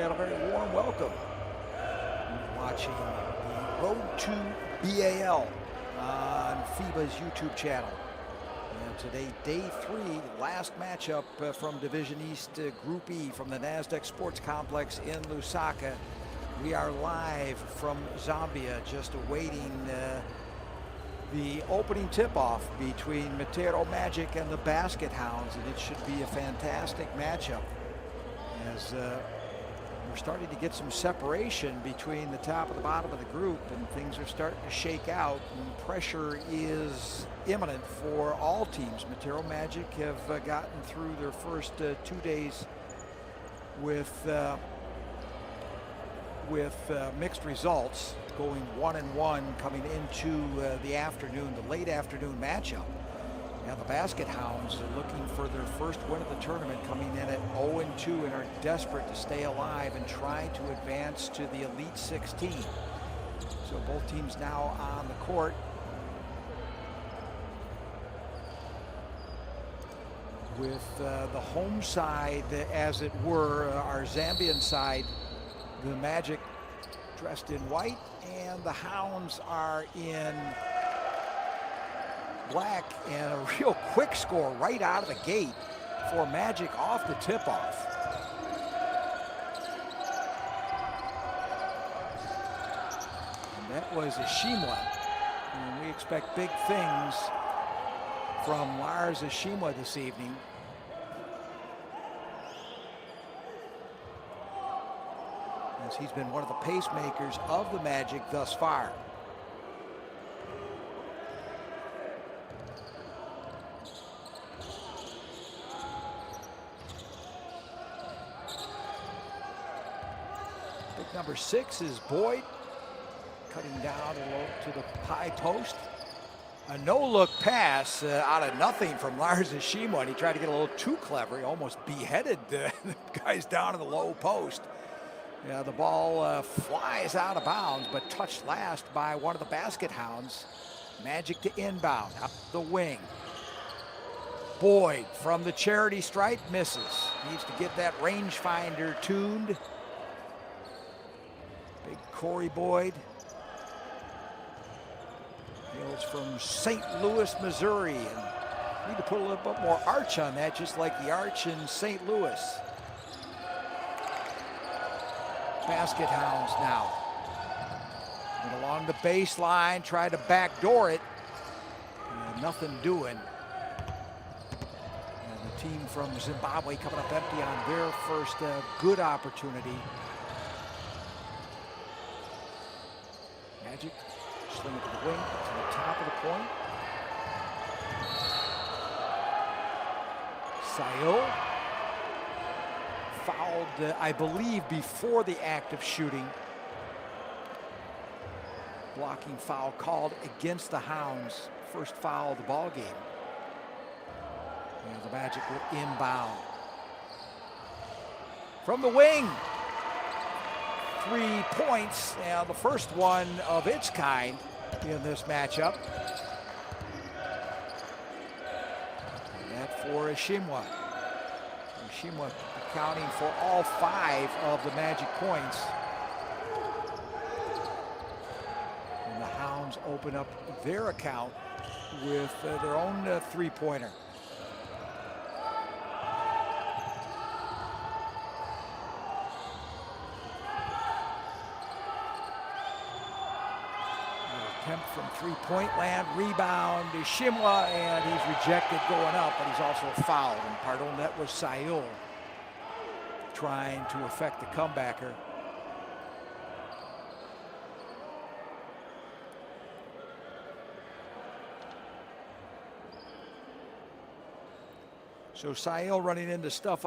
and a very warm welcome. You're watching the Road to B.A.L. on FIBA's YouTube channel. And today, day 3, last matchup from Division East Group E from the NASDAQ Sports Complex in Lusaka. We are live from Zambia, just awaiting the opening tip-off between Matero Magic and the Basket Hounds, and it should be a fantastic matchup as we're starting to get some separation between the top and the bottom of the group, and things are starting to shake out, and pressure is imminent for all teams. Matero Magic have gotten through their first 2 days with mixed results, going 1-1 coming into the afternoon, the late afternoon matchup. Now the Basket Hounds are looking for their first win of the tournament, coming in at 0-2 and are desperate to stay alive and try to advance to the Elite 16. So both teams now on the court. With the home side, as it were, our Zambian side, the Magic dressed in white, and the Hounds are in black, and a real quick score right out of the gate for Magic off the tip-off. And that was Ashimwa, and we expect big things from Lars Ashimwa this evening. As he's been one of the pacemakers of the Magic thus far. Pick number 6 is Boyd, cutting down to the high post. A no-look pass out of nothing from Lars Ashimwa, and he tried to get a little too clever. He almost beheaded the guys down in the low post. Yeah, the ball flies out of bounds, but touched last by one of the Basket Hounds. Magic to inbound, up the wing. Boyd from the charity stripe misses. Needs to get that rangefinder tuned. Big Corey Boyd. Hails from St. Louis, Missouri. And need to put a little bit more arch on that, just like the arch in St. Louis. Basket Hounds now. And along the baseline, try to backdoor it. And nothing doing. And the team from Zimbabwe coming up empty on their first good opportunity. Magic sling it to the wing, to the top of the point. Sayo. Fouled, I believe, before the act of shooting. Blocking foul called against the Hounds. First foul of the ball game. And the Magic will inbound. From the wing. 3 points, and the first one of its kind in this matchup. And that for Ashimwa. Ashimwa accounting for all 5 of the Magic points. And the Hounds open up their account with their own three-pointer. Attempt from three-point land, rebound to Shimwa, and he's rejected going up, but he's also fouled. And pardon, that was Sayul trying to affect the comebacker. So Sayul running into stiff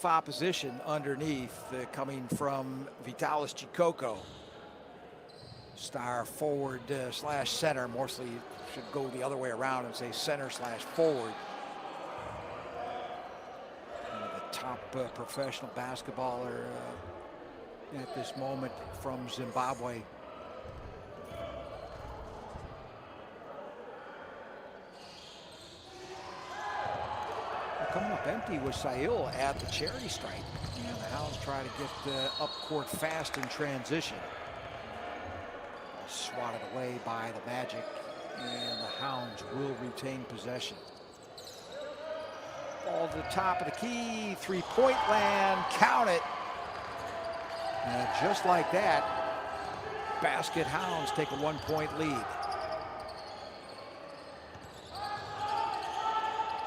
opposition underneath, coming from Vitalis Chikoko. Star forward slash center. Mostly should go the other way around and say center slash forward. The top professional basketballer at this moment from Zimbabwe. coming up empty with Sail at the charity stripe. And the Hounds try to get up court fast in transition. Swatted away by the Magic, and the Hounds will retain possession. Ball to the top of the key, three-point land, count it. And just like that, basket Hounds take a one-point lead.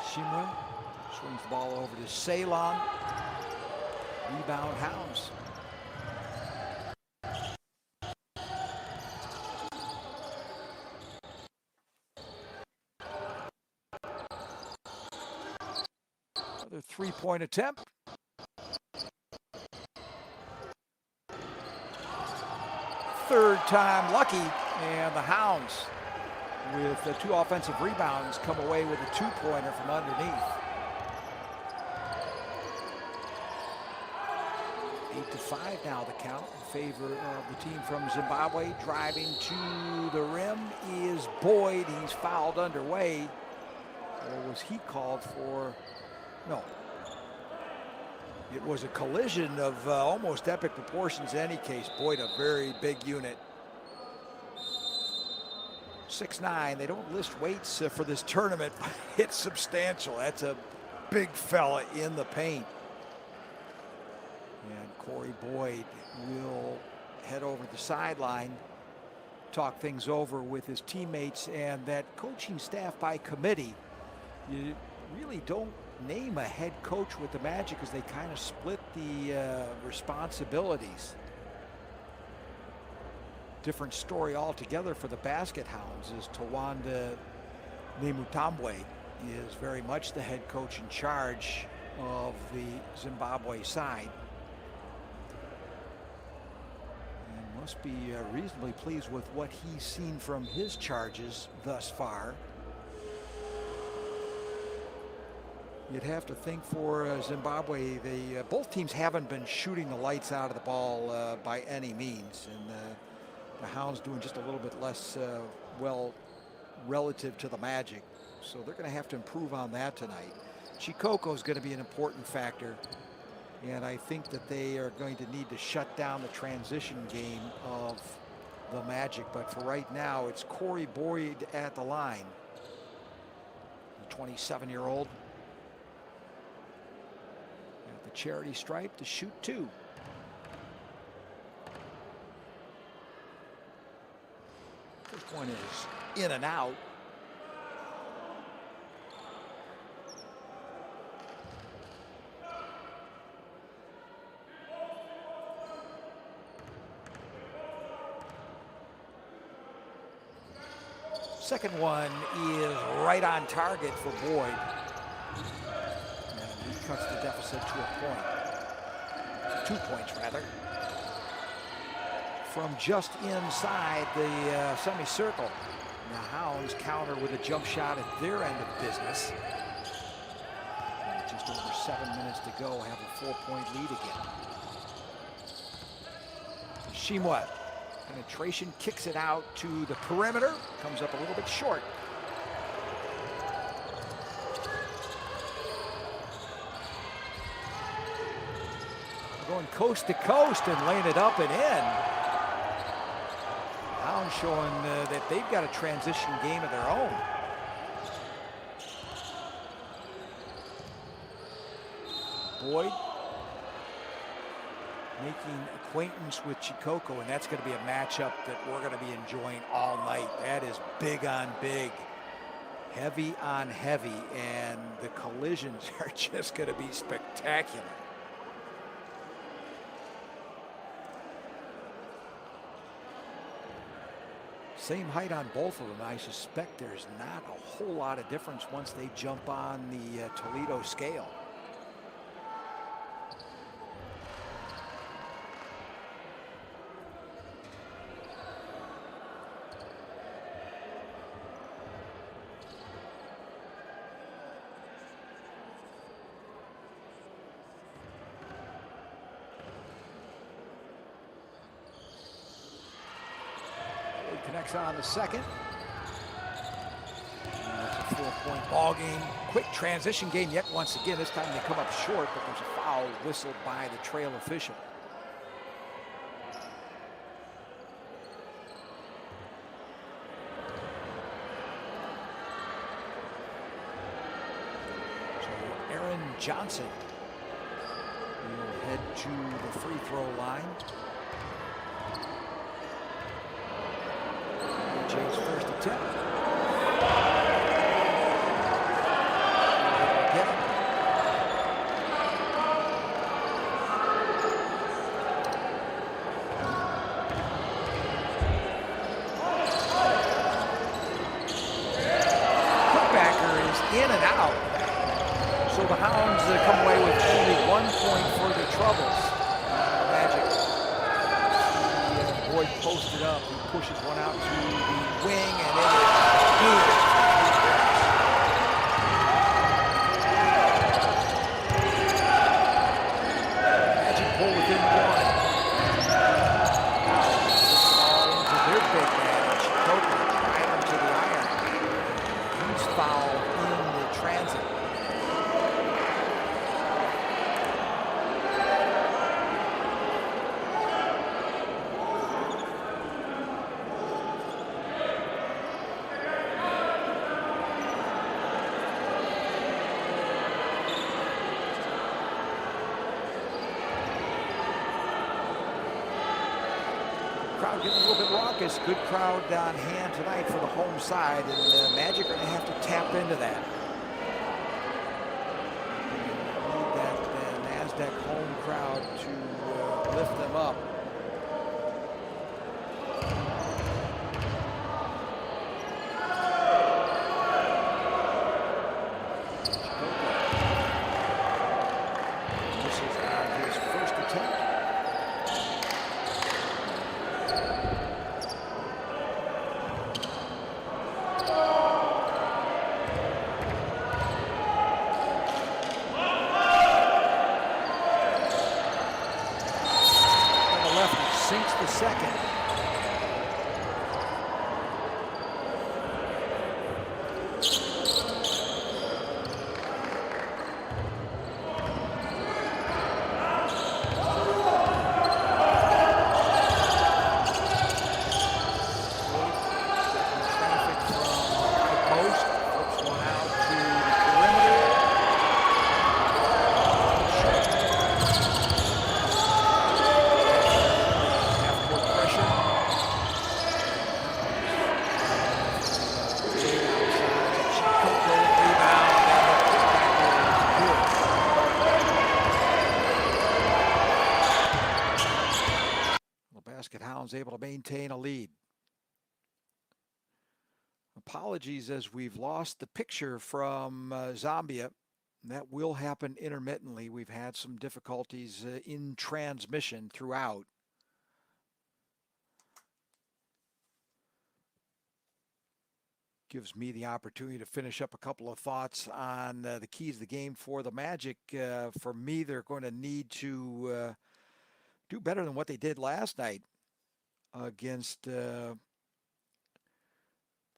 Shimwa swings the ball over to Ceylon. Rebound Hounds. Another three-point attempt. Third time lucky, and the Hounds, with the two offensive rebounds, come away with a two-pointer from underneath. 8-5 now the count in favor of the team from Zimbabwe. Driving to the rim is Boyd. He's fouled underway. Or was he called for? No. It was a collision of almost epic proportions in any case. Boyd, a very big unit. 6'9". They don't list weights for this tournament, but it's substantial. That's a big fella in the paint. And Corey Boyd will head over to the sideline, talk things over with his teammates and that coaching staff by committee. You really don't name a head coach with the Magic because they kind of split the responsibilities. Different story altogether for the Basket Hounds is Tawanda Nemutambwe is very much the head coach in charge of the Zimbabwe side. And must be reasonably pleased with what he's seen from his charges thus far. You'd have to think for Zimbabwe, both teams haven't been shooting the lights out of the ball by any means. And the Hounds doing just a little bit less well relative to the Magic. So they're going to have to improve on that tonight. Chikoko is going to be an important factor. And I think that they are going to need to shut down the transition game of the Magic. But for right now, it's Corey Boyd at the line. The 27-year-old. At the charity stripe to shoot two. First one is in and out. Second one is right on target for Boyd. And he cuts the deficit to a point. 2 points, rather. From just inside the semicircle. The Hounds counter with a jump shot at their end of business. And just over 7 minutes to go, have a 4-point lead again. Shimwa. Penetration, kicks it out to the perimeter, comes up a little bit short. Going coast to coast and laying it up and in. Hounds showing that they've got a transition game of their own. Boyd making acquaintance with Chikoko, and that's going to be a matchup that we're going to be enjoying all night. That is big on big, heavy on heavy, and the collisions are just going to be spectacular. Same height on both of them. I suspect there's not a whole lot of difference once they jump on the Toledo scale. Connects on the second. 4-point ball game. Quick transition game yet once again. This time they come up short, but there's a foul whistled by the trail official. So Aaron Johnson will head to the free throw line. James' first attempt. In and out. So the Hounds come away with only 1 point for their troubles. Magic. Boyd posted up. He pushes one out to the wing, and it is good. Magic pull within one. Ball into their big man. Chicote drive him to the iron. He's fouled in the transit. Crowd getting a little bit raucous. Good crowd on hand tonight for the home side, and Magic are going to have to tap into that. Need that NASDAQ home crowd to lift them up. This is on his first attempt. Sinks the second. Traffic from the post. Flips one out to the perimeter. Hounds able to maintain a lead. Apologies as we've lost the picture from Zambia. That will happen intermittently. We've had some difficulties in transmission throughout. Gives me the opportunity to finish up a couple of thoughts on the keys of the game for the Magic. For me, they're going to need to do better than what they did last night against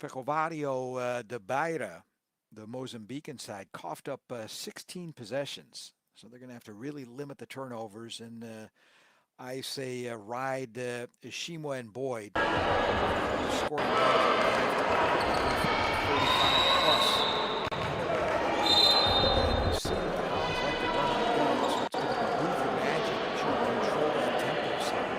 Fecovario de Beira, the Mozambican side. Coughed up 16 possessions. So they're going to have to really limit the turnovers. And I say ride Ishimwa and Boyd. Scoring 35 plus. And you see the Hounds like to run the gun, so it's going to behoove the Magic to control that tempo side.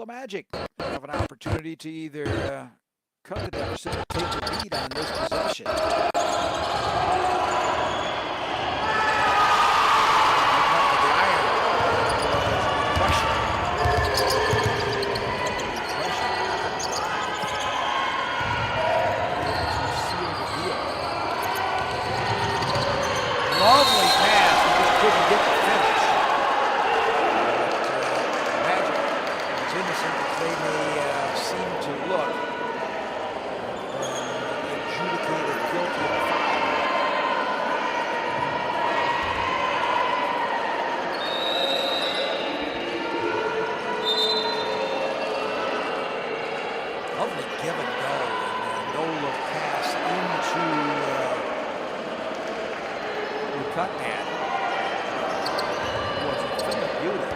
the Magic have an opportunity to either cut the deficit or take the lead on this possession. Lovely pass, he just couldn't get the finish. Magic, as innocent as they may seem to look, adjudicated guilty of a foul. Lovely give and go, and no-look pass into cut man was a thing of beauty.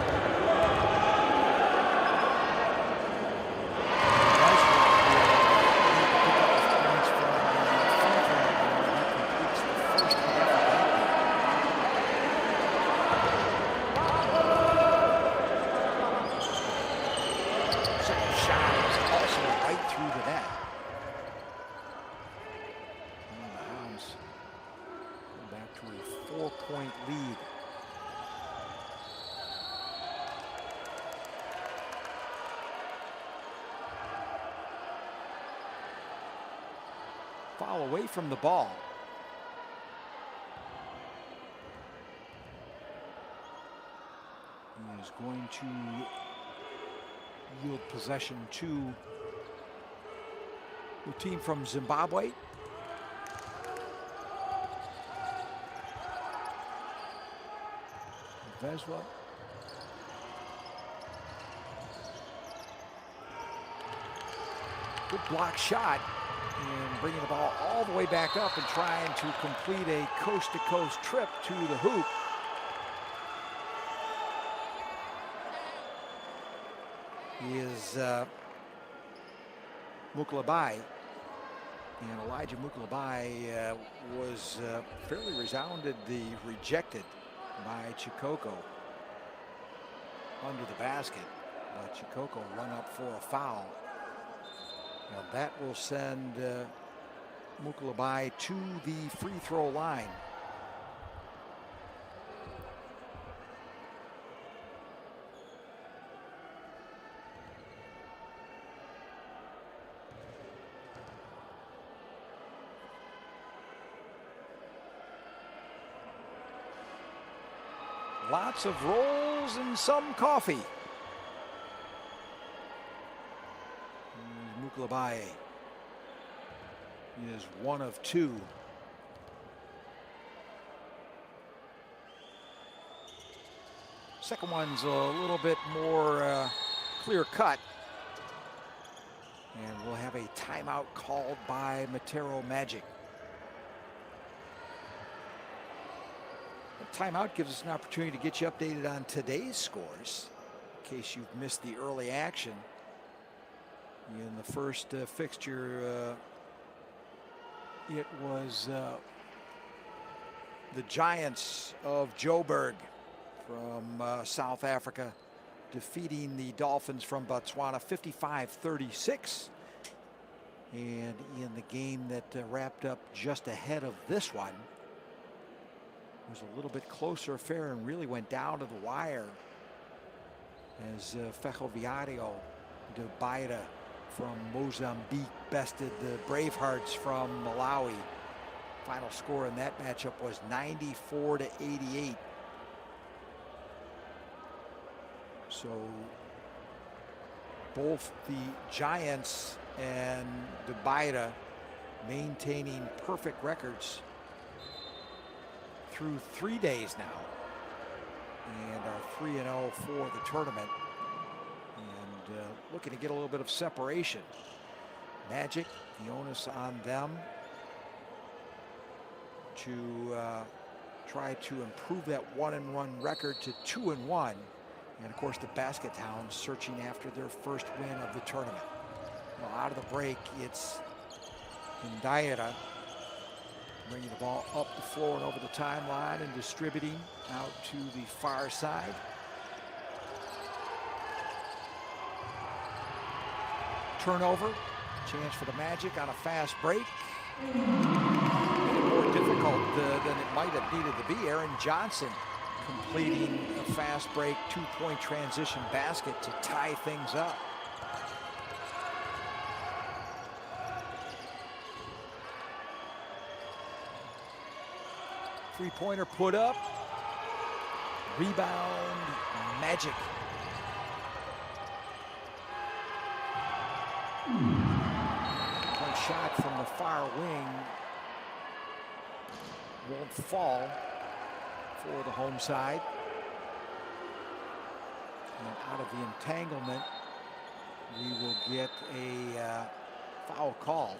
Second shot is also right through the net. And the Hounds back to a 4-point lead. Foul away from the ball. He is going to yield possession to the team from Zimbabwe. Veswa. Good block shot, and bringing the ball all the way back up and trying to complete a coast-to-coast trip to the hoop. He is Mukulabai, and Elijah Mukulabai was fairly resoundedly rejected by Chikoko under the basket, but Chikoko run up for a foul. Now that will send Mukulabai to the free throw line. Lots of rolls and some coffee. Mukulabai is one of two. Second one's a little bit more clear cut. And we'll have a timeout called by Matero Magic. Timeout gives us an opportunity to get you updated on today's scores, in case you've missed the early action. In the first fixture, it was the Giants of Joburg from South Africa defeating the Dolphins from Botswana 55-36. And in the game that wrapped up just ahead of this one, was a little bit closer affair and really went down to the wire as Ferroviário de Beira from Mozambique bested the Bravehearts from Malawi. Final score in that matchup was 94-88. So both the Giants and de Beira maintaining perfect records through 3 days now, and are 3-0 for the tournament, and looking to get a little bit of separation. Magic, the onus on them to try to improve that 1-1 record to 2-1, and of course the Basket Hounds searching after their first win of the tournament. Well, out of the break, it's Ndaira bringing the ball up the floor and over the timeline and distributing out to the far side. turnover. Chance for the Magic on a fast break. More difficult than it might have needed to be. Aaron Johnson completing a fast break 2-point transition basket to tie things up. Three-pointer put up. Rebound, Magic. One shot from the far wing won't fall for the home side. And out of the entanglement, we will get a foul call.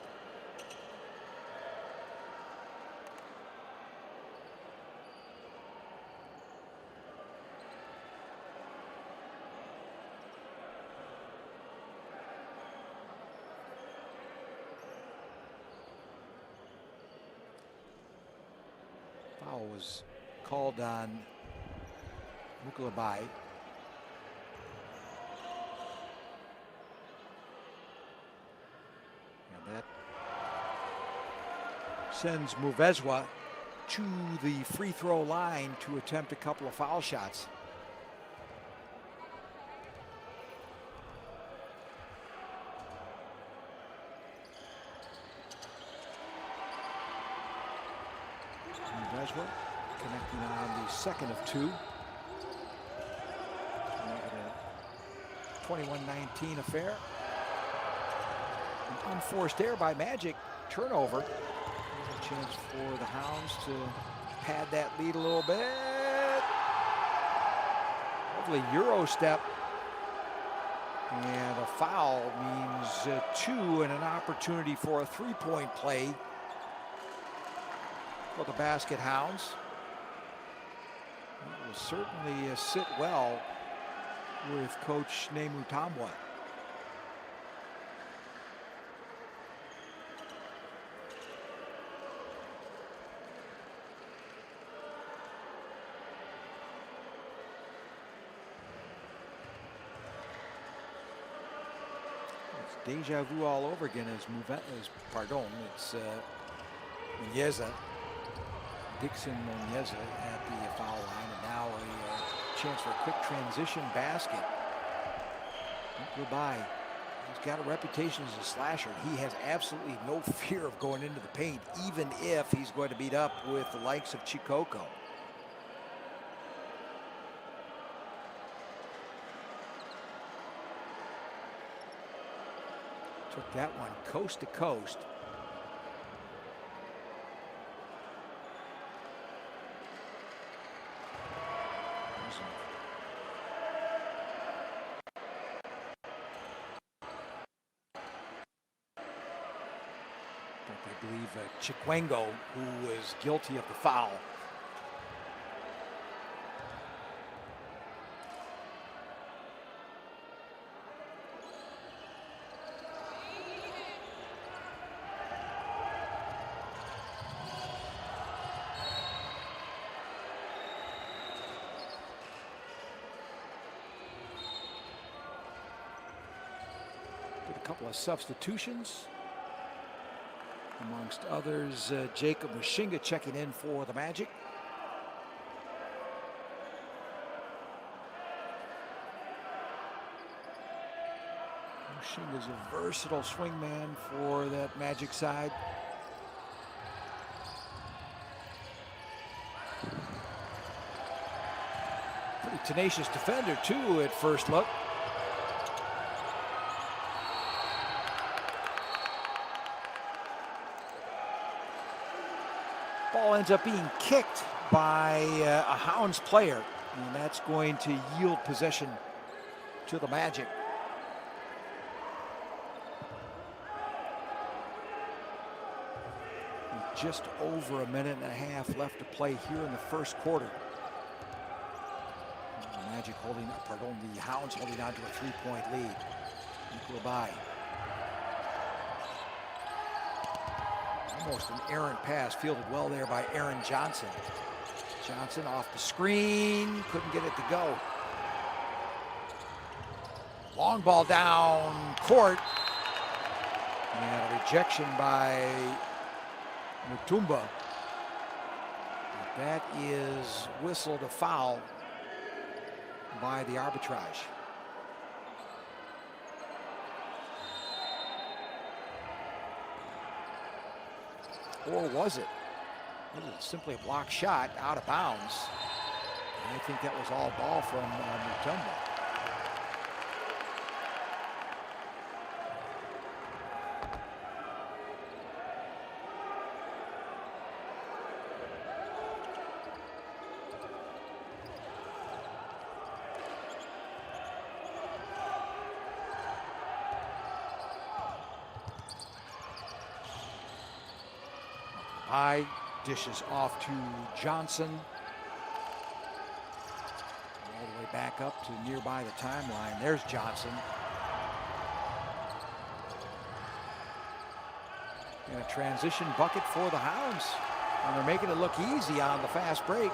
Foul was called on Mukulabai. And that sends Muvezwa to the free throw line to attempt a couple of foul shots. Muvezwa connecting on the second of two. To make it a 21-19 affair. An unforced error by Magic. Turnover. There's a chance for the Hounds to pad that lead a little bit. Lovely Euro step. And a foul means two and an opportunity for a three-point play for the Basket Hounds. It will certainly sit well with Coach Nemu Tambwa. Deja vu all over again as it's Muniesa, Dixon Muniesa at the foul line, and now a chance for a quick transition basket. Goodbye. He's got a reputation as a slasher. He has absolutely no fear of going into the paint, even if he's going to beat up with the likes of Chikoko. Took that one coast to coast. I believe Chikwengo, who is guilty of the foul. Couple of substitutions. Amongst others, Jacob Mushinga checking in for the Magic. Mushinga's a versatile swingman for that Magic side. Pretty tenacious defender too at first look. Ball ends up being kicked by a Hounds player, and that's going to yield possession to the Magic. Just over a minute and a half left to play here in the first quarter. The Magic holding, the Hounds holding on to a three-point lead. Mukulabai. Almost an errant pass, fielded well there by Aaron Johnson. Johnson off the screen, couldn't get it to go. Long ball down court, And a rejection by Mutumba. That is whistled a foul by the arbitrage. Or was it? It was simply a block shot out of bounds. And I think that was all ball from Mutumba. High dishes off to Johnson. All the way back up to nearby the timeline. There's Johnson. And a transition bucket for the Hounds. And they're making it look easy on the fast break.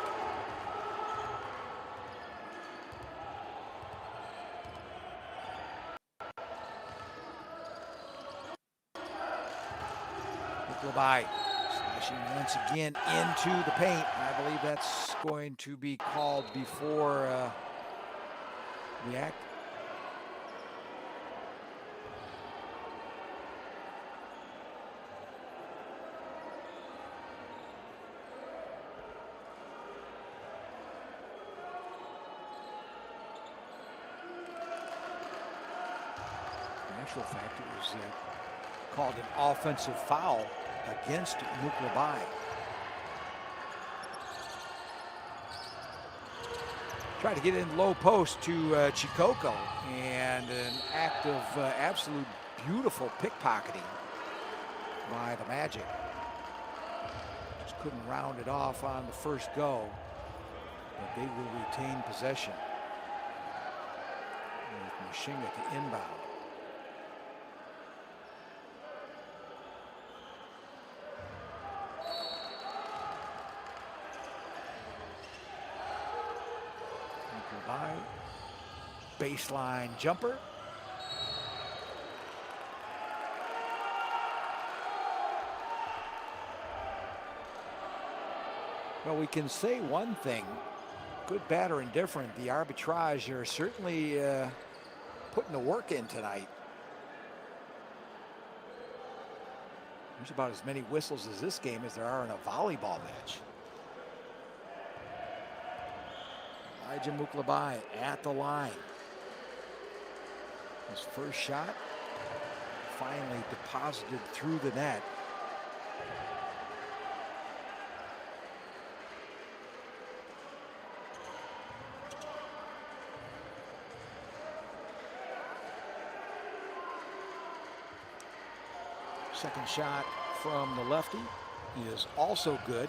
By slashing once again into the paint. I believe that's going to be called before the act. In actual fact, it was called an offensive foul against Muklabai. Tried to get in low post to Chikoko, and an act of absolute beautiful pickpocketing by the Magic. Just couldn't round it off on the first go, but they will retain possession with Mashinga to inbound. Baseline jumper. Well, we can say one thing, good, bad, or indifferent. The arbitrage are certainly putting the work in tonight. There's about as many whistles as this game as there are in a volleyball match. Elijah Muklabai at the line. His first shot finally deposited through the net. Second shot from the lefty is also good.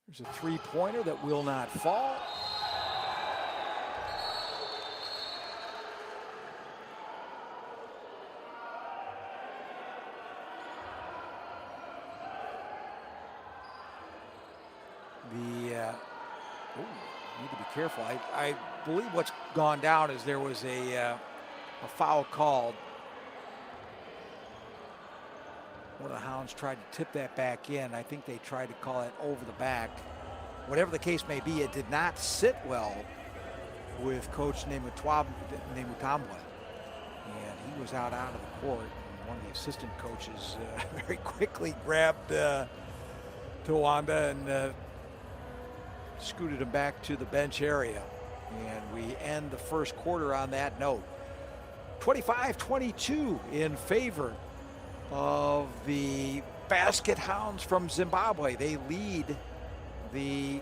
There's a three-pointer that will not fall. Need to be careful. I believe what's gone down is there was a foul called. One of the Hounds tried to tip that back in. I think they tried to call it over the back. Whatever the case may be, it did not sit well with Coach Nemutambwa. And he was out of the court. And one of the assistant coaches very quickly grabbed Tawanda and scooted him back to the bench area. And we end the first quarter on that note. 25-22 in favor of the Basket Hounds from Zimbabwe. They lead the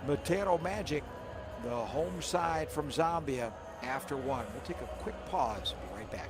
Matero Magic, the home side from Zambia, after one. We'll take a quick pause. Be right back.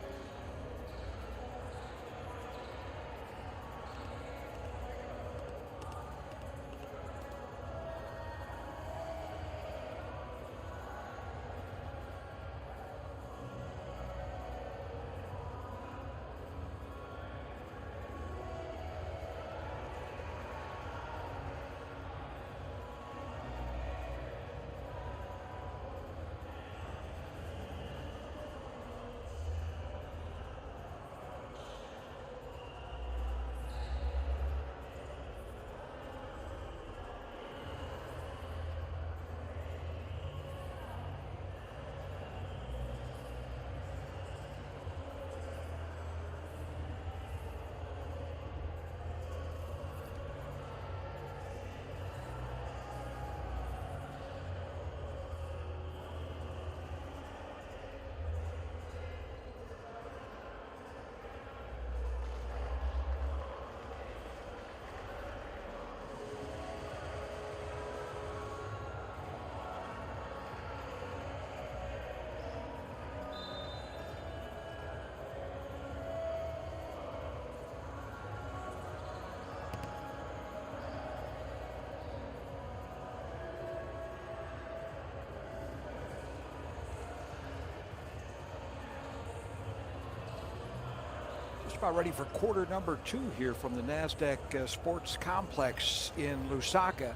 Just about ready for quarter number 2 here from the NASDAQ Sports Complex in Lusaka.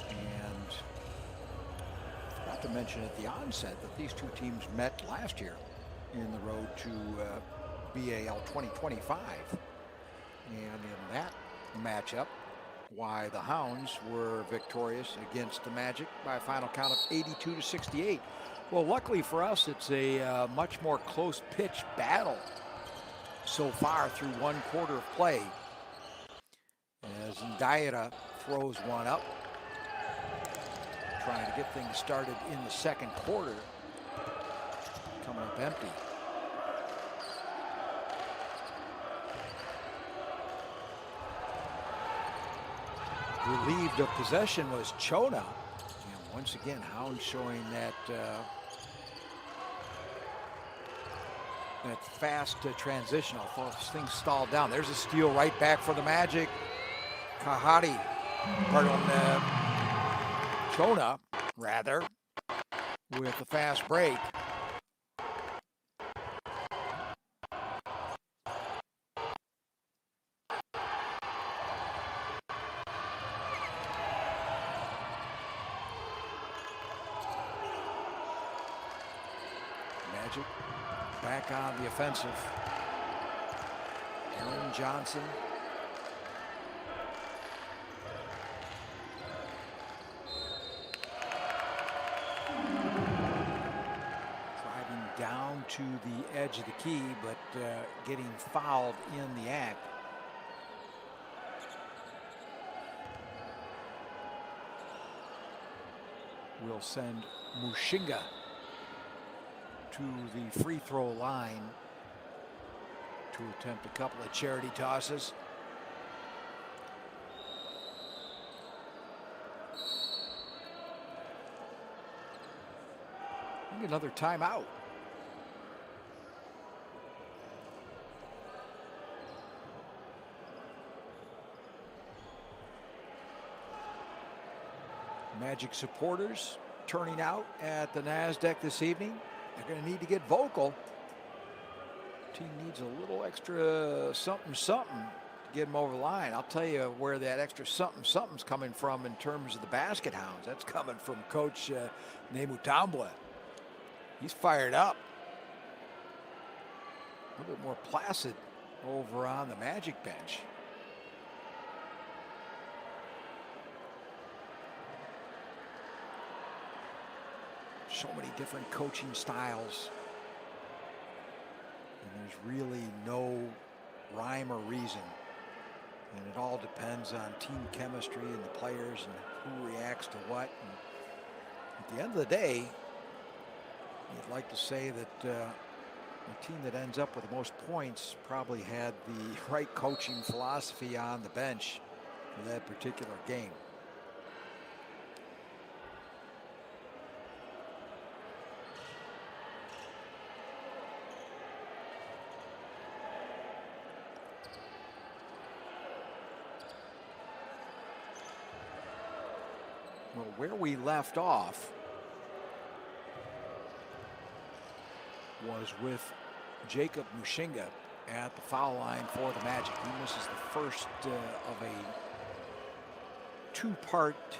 And forgot to mention at the onset that these two teams met last year in the road to B.A.L 2025. And in that matchup, why the Hounds were victorious against the Magic by a final count of 82-68. Well, luckily for us, it's a much more close pitch battle so far through one quarter of play. As Ndaira throws one up, trying to get things started in the second quarter. Coming up empty. Relieved of possession was Chona. And once again, Hounds showing that that fast transition. I thought this thing stalled down. There's a steal right back for the Magic. Kahati, pardon, Chona, rather, with a fast break. Magic back on the offensive. Aaron Johnson. Driving down to the edge of the key, but getting fouled in the act. Will send Mushinga to the free throw line to attempt a couple of charity tosses. And another timeout. Magic supporters turning out at the NASDAQ this evening. They're going to need to get vocal. Team needs a little extra something to get them over the line. I'll tell you where that extra something's coming from in terms of the basket Hounds. That's coming from Coach Nemutambwe. He's fired up. A little bit more placid over on the Magic bench. So many different coaching styles, and there's really no rhyme or reason, and it all depends on team chemistry and the players and who reacts to what. And at the end of the day, you'd like to say that the team that ends up with the most points probably had the right coaching philosophy on the bench for that particular game. Well, where we left off was with Jacob Mushinga at the foul line for the Magic. He misses the first of a two-part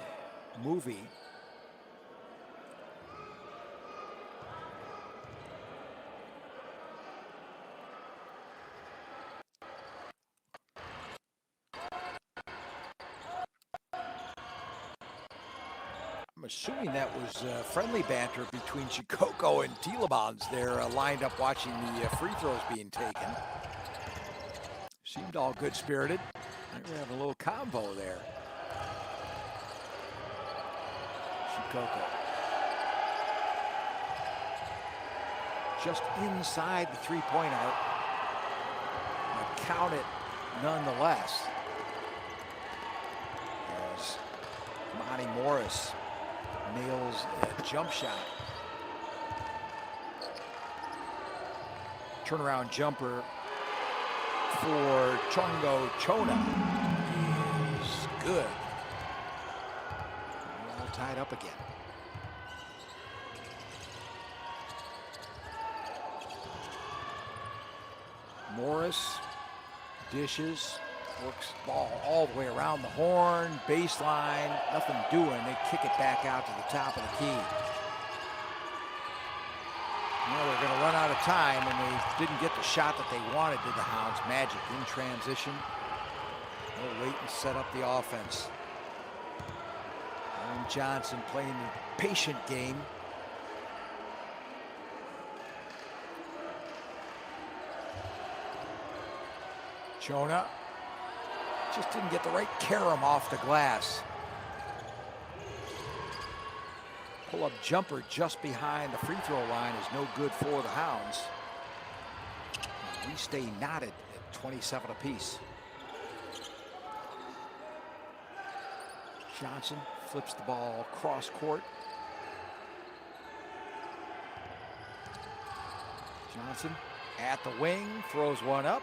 movie. I'm assuming that was friendly banter between Shikoko and Telemans. They're lined up watching the free throws being taken. Seemed all good-spirited. They're having a little combo there. Shikoko. Just inside the three-point arc. But count it nonetheless. As Monty Morris nails a jump shot. Turnaround jumper for Chongo Chona is good. We're all tied up again. Morris dishes, works the ball all the way around the horn, baseline, nothing doing. They kick it back out to the top of the key. Now they're going to run out of time, and they didn't get the shot that they wanted, did the Hounds. Magic in transition. They'll wait and set up the offense. Aaron Johnson playing the patient game. Jonah just didn't get the right carom off the glass. Pull-up jumper just behind the free throw line is no good for the Hounds. We stay knotted at 27 apiece. Johnson flips the ball cross court. Johnson at the wing, throws one up.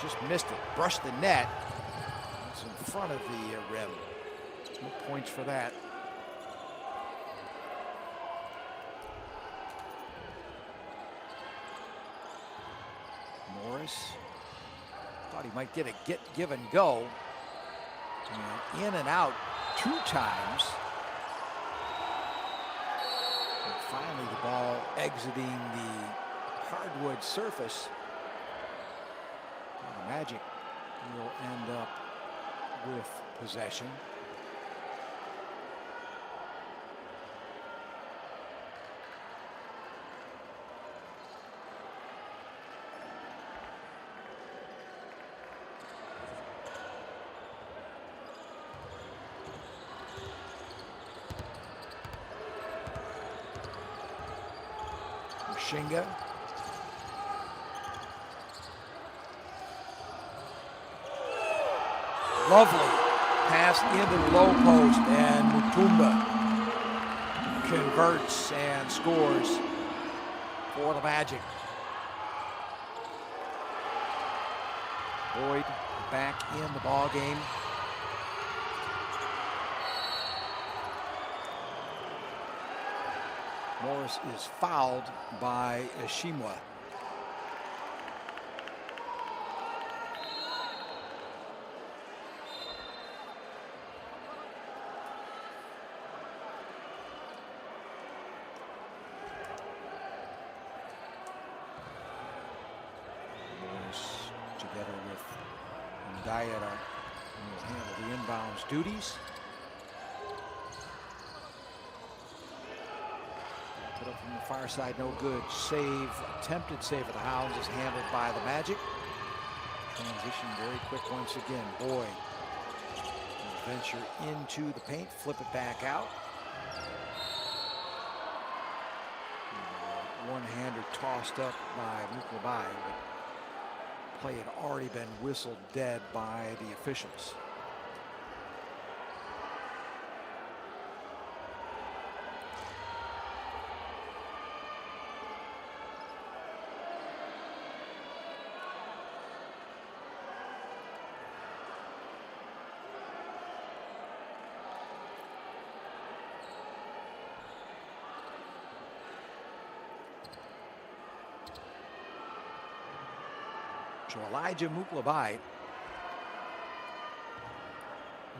Just missed it, brushed the net. It's in front of the rim. No points for that. Morris thought he might get a give and go. And in and out 2 times. And finally the ball exiting the hardwood surface. The Magic will end up with possession. Shinga. Lovely pass into the low post, and Mutumba converts and scores for the Magic. Boyd back in the ball game. Morris is fouled by Ishimwa. Morris together with Dieta will handle the inbounds duties. Put up from the far side, no good. Save, attempted save of the Hounds is handled by the Magic. Transition very quick once again. Boyd will venture into the paint, flip it back out. One-hander tossed up by Muklabai, but play had already been whistled dead by the officials. So Elijah Muklabai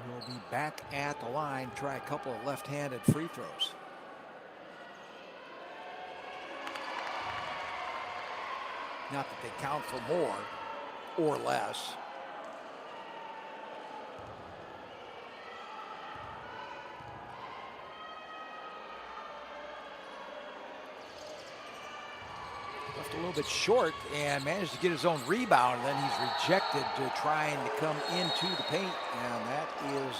will be back at the line, try a couple of left-handed free throws. Not that they count for more or less. Left a little bit short and managed to get his own rebound, and then he's rejected to trying to come into the paint, and that is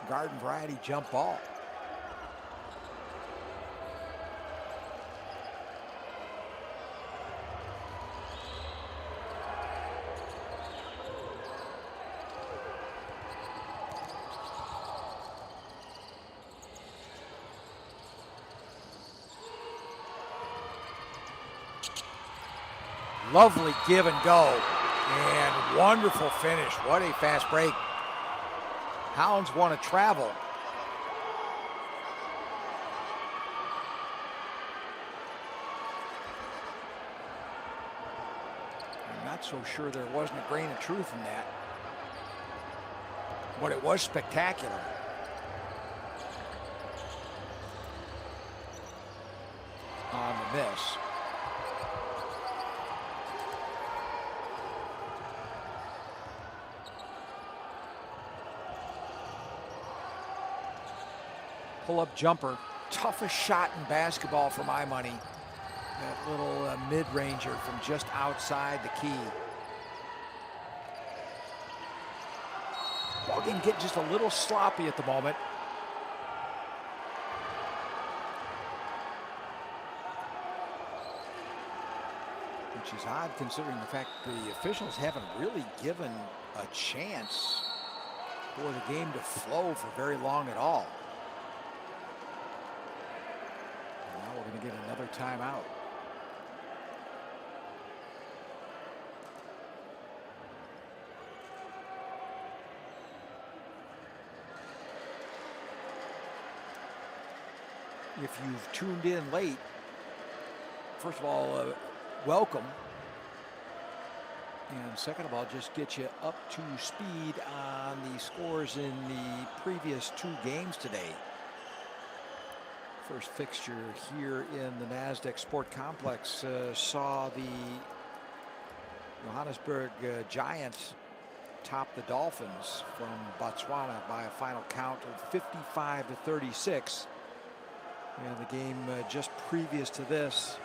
garden variety jump ball. Lovely give and go, and wonderful finish. What a fast break. Hounds want to travel. Not so sure there wasn't a grain of truth in that, but it was spectacular. On the miss. Pull-up jumper, toughest shot in basketball for my money. That little mid-ranger from just outside the key. Ball game getting just a little sloppy at the moment. Which is odd considering the fact the officials haven't really given a chance for the game to flow for very long at all. And now we're going to get another timeout. If you've tuned in late, first of all, welcome. And second of all, just get you up to speed on the scores in the previous two games today. First fixture here in the NASDAQ Sport Complex saw the Johannesburg Giants top the Dolphins from Botswana by a final count of 55-36. And the game just previous to this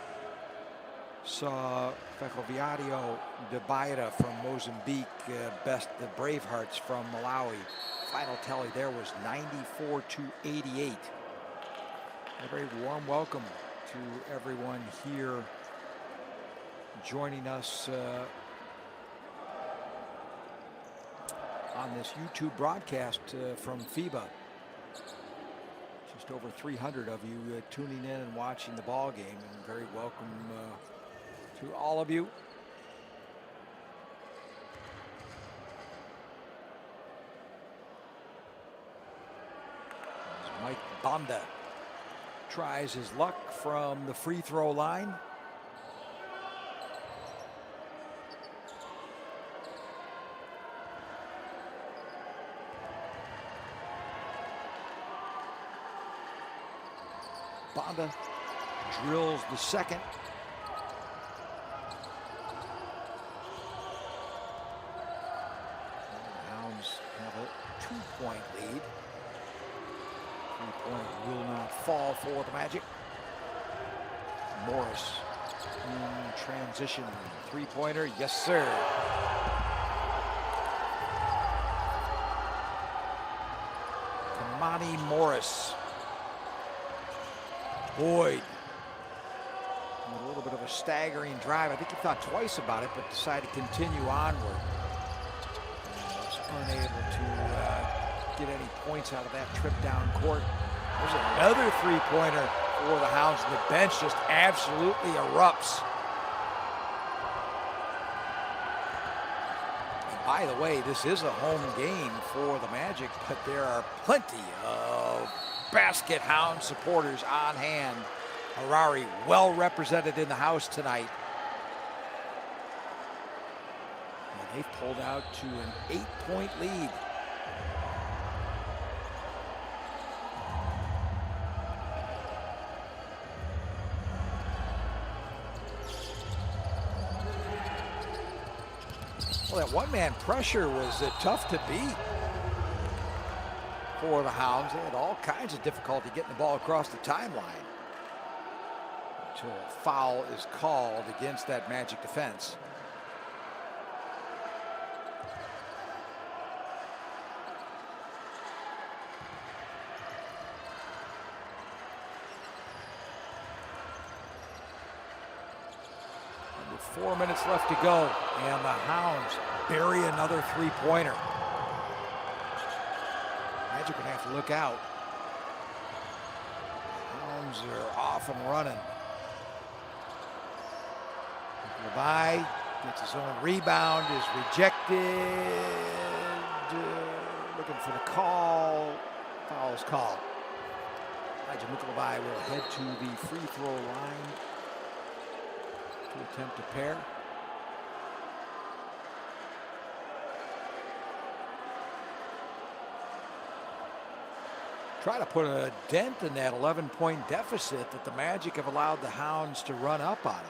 saw Ferroviário de Beira from Mozambique best the Bravehearts from Malawi. Final tally there was 94-88. A very warm welcome to everyone here joining us on this YouTube broadcast from FIBA. Just over 300 of you tuning in and watching the ball game, and very welcome to all of you. As Mike Banda tries his luck from the free throw line. Banda drills the second. The Hounds have a 2-point lead. 3-point will not fall for the Magic. Morris in transition. Three-pointer, yes sir. Kamani Morris. Boyd. A little bit of a staggering drive. I think he thought twice about it, but decided to continue onward. And was unable to get any points out of that trip down court. There's another three-pointer for the Hounds. The bench just absolutely erupts. And by the way, this is a home game for the Magic, but there are plenty of basket Hound supporters on hand. Harare well represented in the house tonight. And they've pulled out to an 8-point lead. Well, that one-man pressure was tough to beat for the Hounds. They had all kinds of difficulty getting the ball across the timeline until a foul is called against that Magic defense. Under 4 minutes left to go, and the Hounds bury another three-pointer. Magic gonna have to look out. Hounds are off and running. Levi gets his own rebound, is rejected. Looking for the call. Foul is called. Elijah Levi will head to the free throw line to attempt a pair. Try to put a dent in that 11-point deficit that the Magic have allowed the Hounds to run up on them.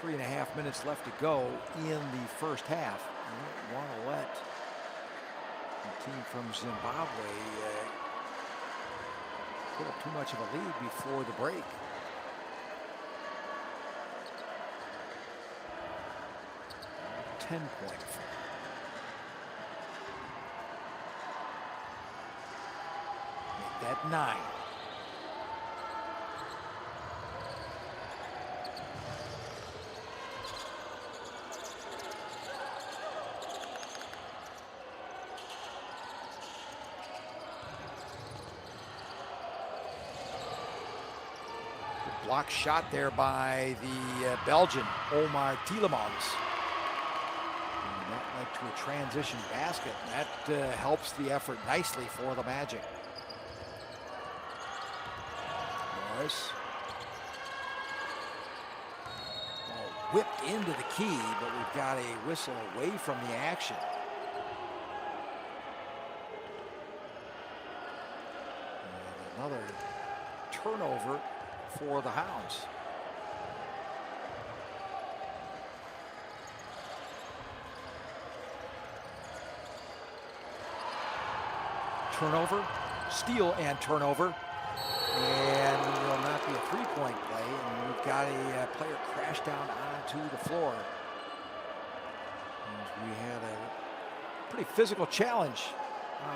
With 3.5 minutes left to go in the first half. You don't want to let the team from Zimbabwe put up too much of a lead before the break. .10. Make that 9. Block shot there by the Belgian, Omar Tielemans. And that led to a transition basket. That helps the effort nicely for the Magic. Morris. Ball whipped into the key, but we've got a whistle away from the action. And another turnover for the Hounds. Turnover, steal and turnover. And it will not be a three-point play. And we've got a player crash down onto the floor. And we had a pretty physical challenge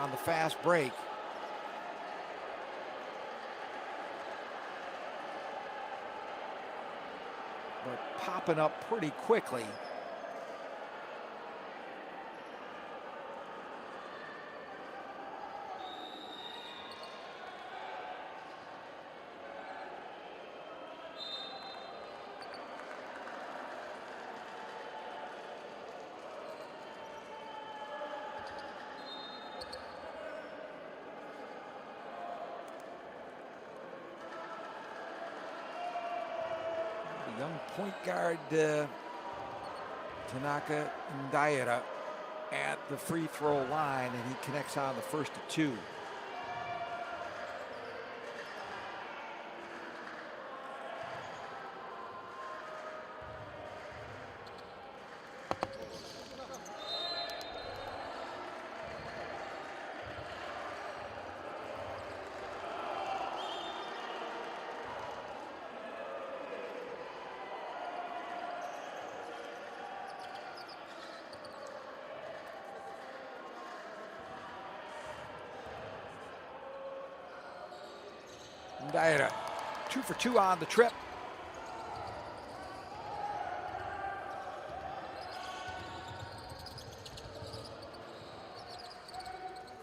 on the fast break. But popping up pretty quickly. Young point guard Tanaka Ndaira at the free throw line, and he connects on the first of 2. Ndaira, 2 for 2 on the trip.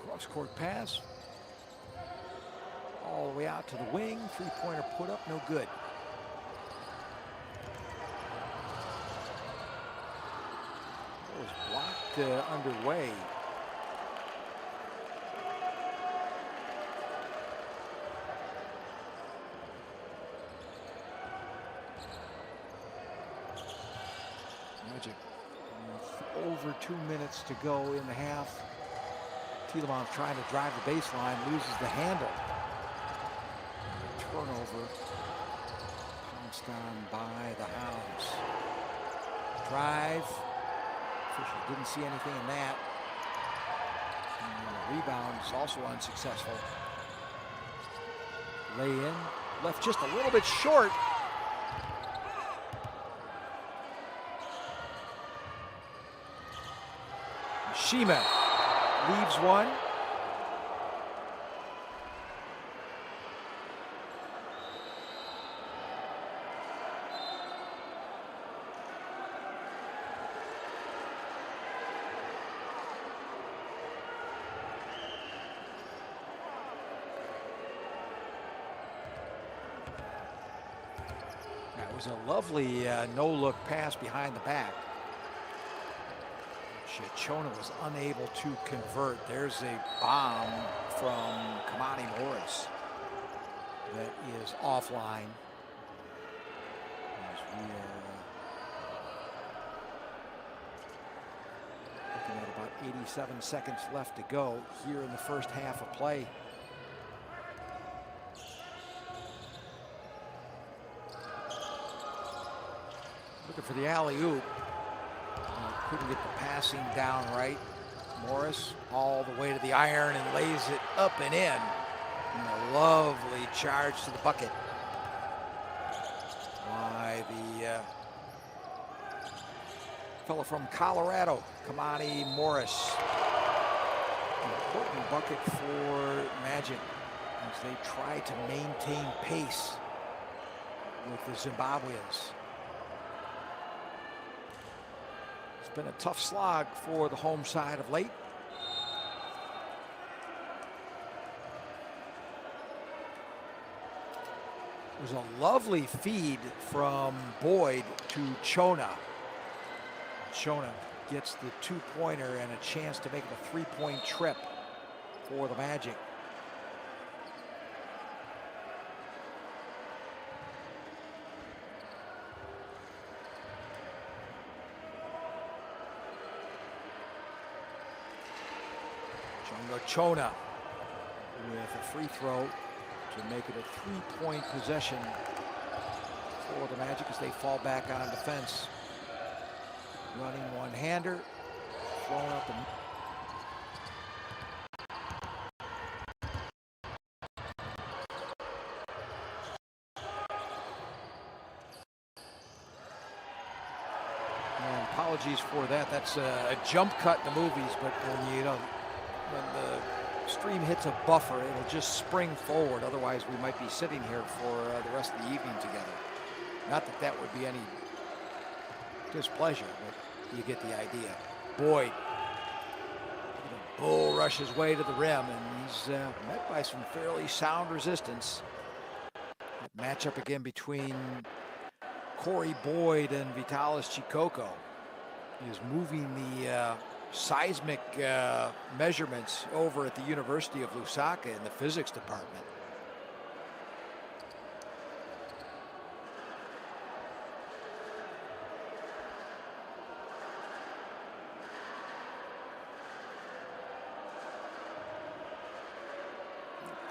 Cross-court pass. All the way out to the wing. Three-pointer put up, no good. It was blocked underway. Magic with over 2 minutes to go in the half. Tielemans trying to drive the baseline, loses the handle. And a turnover pounced on by the Hounds. Drive. Officials didn't see anything in that. And the rebound is also unsuccessful. Lay in, left just a little bit short. Shima leaves one. That was a lovely no-look pass behind the back. Chona was unable to convert. There's a bomb from Kamani Morris that is offline. As we are 87 seconds left to go here in the first half of play. Looking for the alley-oop. Couldn't get the passing down right. Morris all the way to the iron and lays it up and in. And a lovely charge to the bucket by the fellow from Colorado, Kamani Morris. An important bucket for Magic as they try to maintain pace with the Zimbabweans. It's been a tough slog for the home side of late. It was a lovely feed from Boyd to Chona. Chona gets the two-pointer and a chance to make it a three-point trip for the Magic. Chona with a free throw to make it a three-point possession for the Magic as they fall back on defense. Running one-hander, throwing up and apologies for that. That's a jump cut in the movies, but when the stream hits a buffer, it'll just spring forward. Otherwise, we might be sitting here for the rest of the evening together. Not that that would be any displeasure, but you get the idea. Boyd, bull rush his way to the rim, and he's met by some fairly sound resistance. That matchup again between Corey Boyd and Vitalis Chikoko is moving the seismic measurements over at the University of Lusaka in the physics department.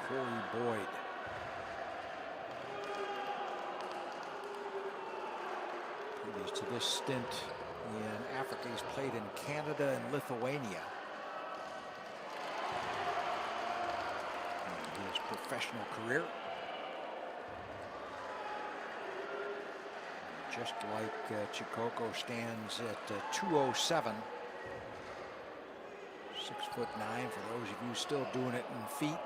Corey Boyd. Previous to this stint in Africa, he's played in Canada and Lithuania. In his professional career. Just like Chikoko stands at 207. 6'9" for those of you still doing it in feet.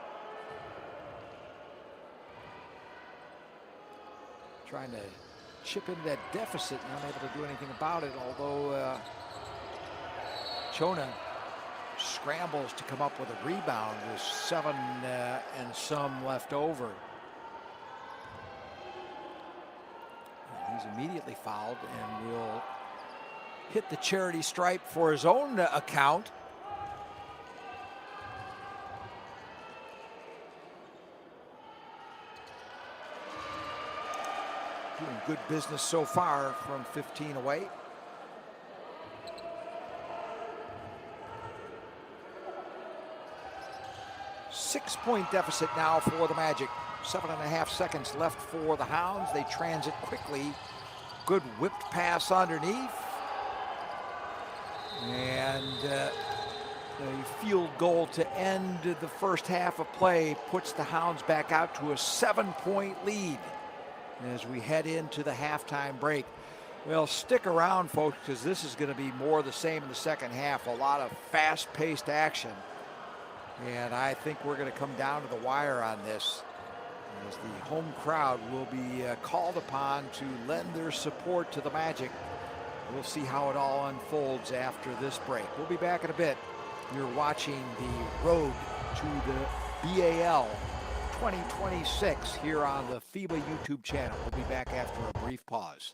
Trying to chip into that deficit and unable to do anything about it, although Chona scrambles to come up with a rebound with 7 and some left over. And he's immediately fouled and will hit the charity stripe for his own account. Doing good business so far from 15 away. Six-point deficit now for the Magic. 7.5 seconds left for the Hounds. They transit quickly. Good whipped pass underneath. And a field goal to end the first half of play puts the Hounds back out to a 7-point lead as we head into the halftime break. Well, stick around, folks, because this is going to be more of the same in the second half. A lot of fast-paced action. And I think we're going to come down to the wire on this, as the home crowd will be called upon to lend their support to the Magic. We'll see how it all unfolds after this break. We'll be back in a bit. You're watching the road to the B.A.L. 2026 here on the FIBA YouTube channel. We'll be back after a brief pause.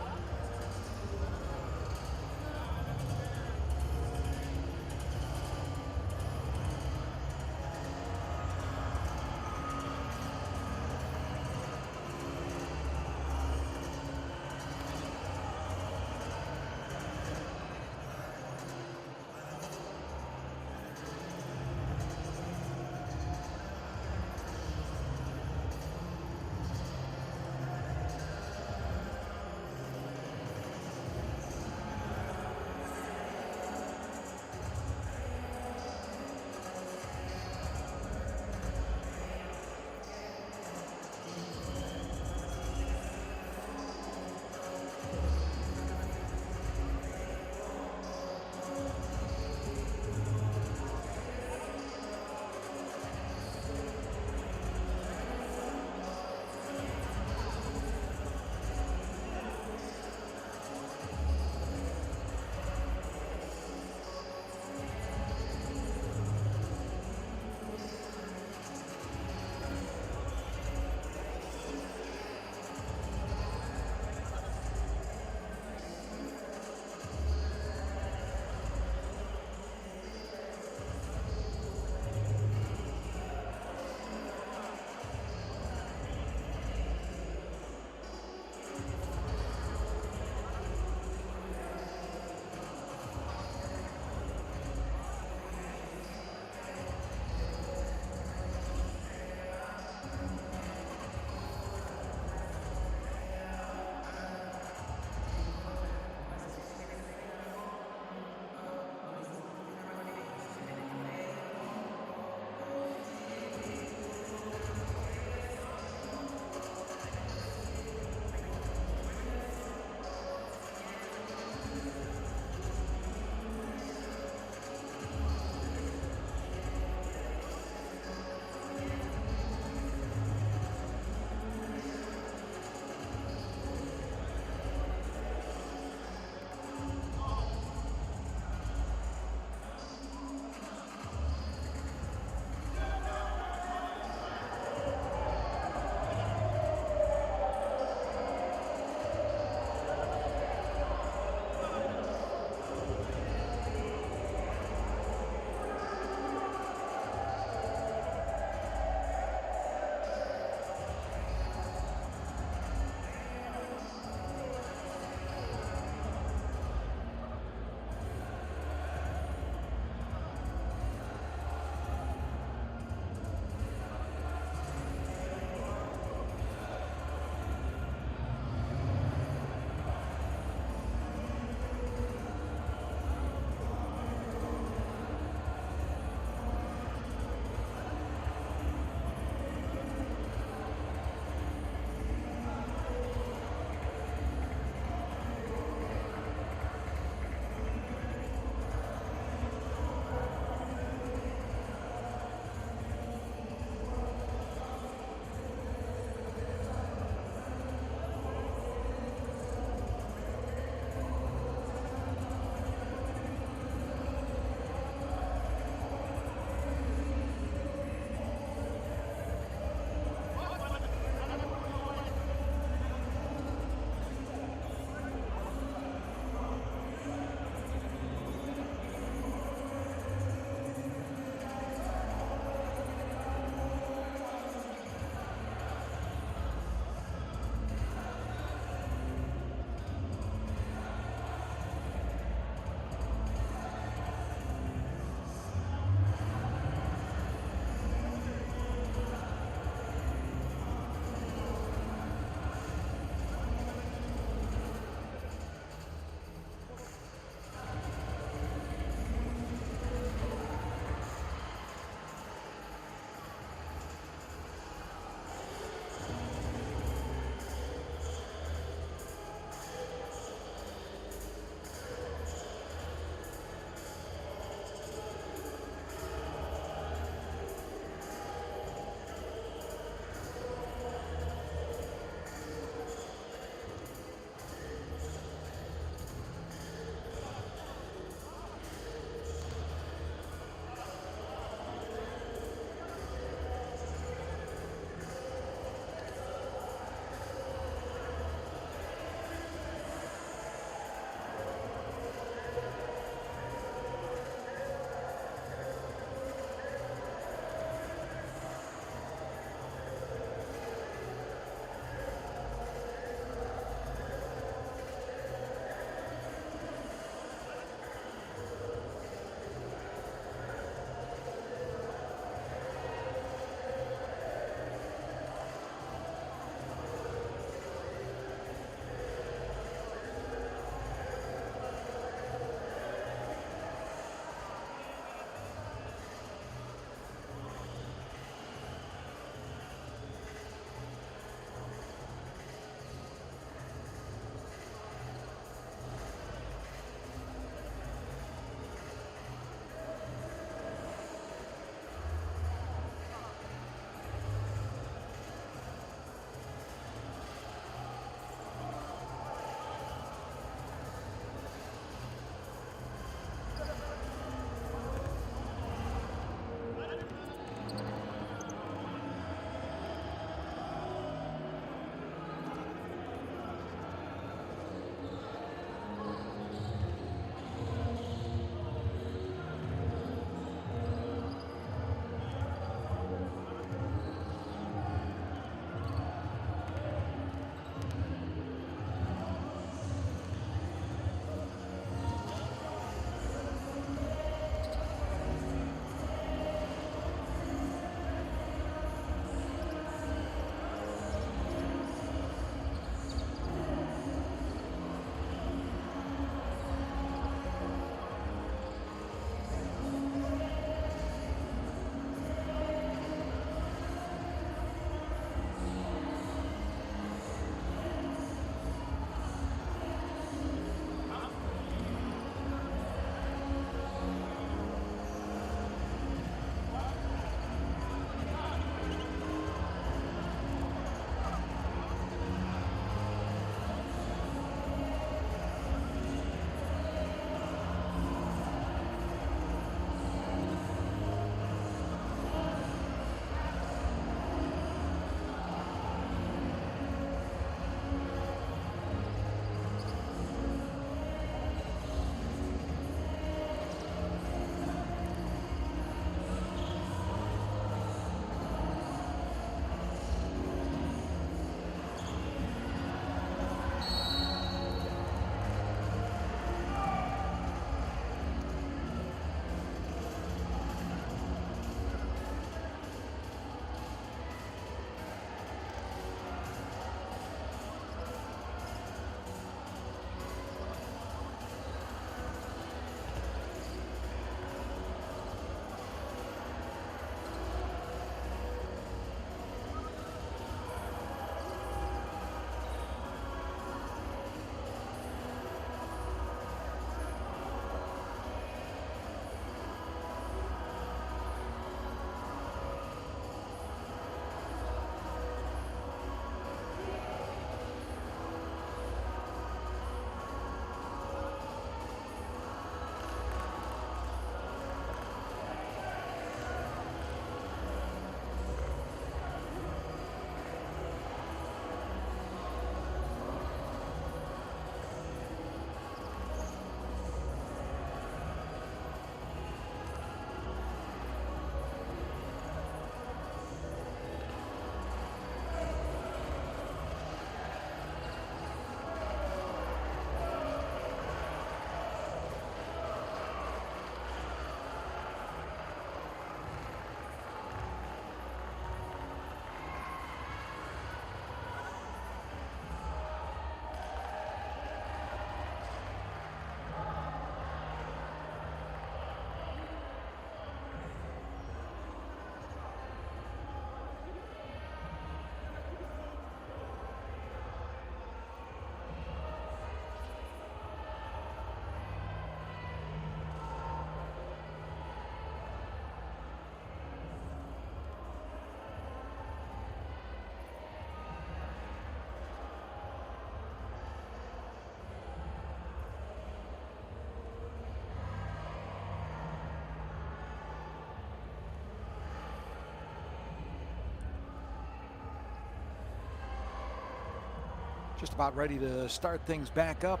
Just about ready to start things back up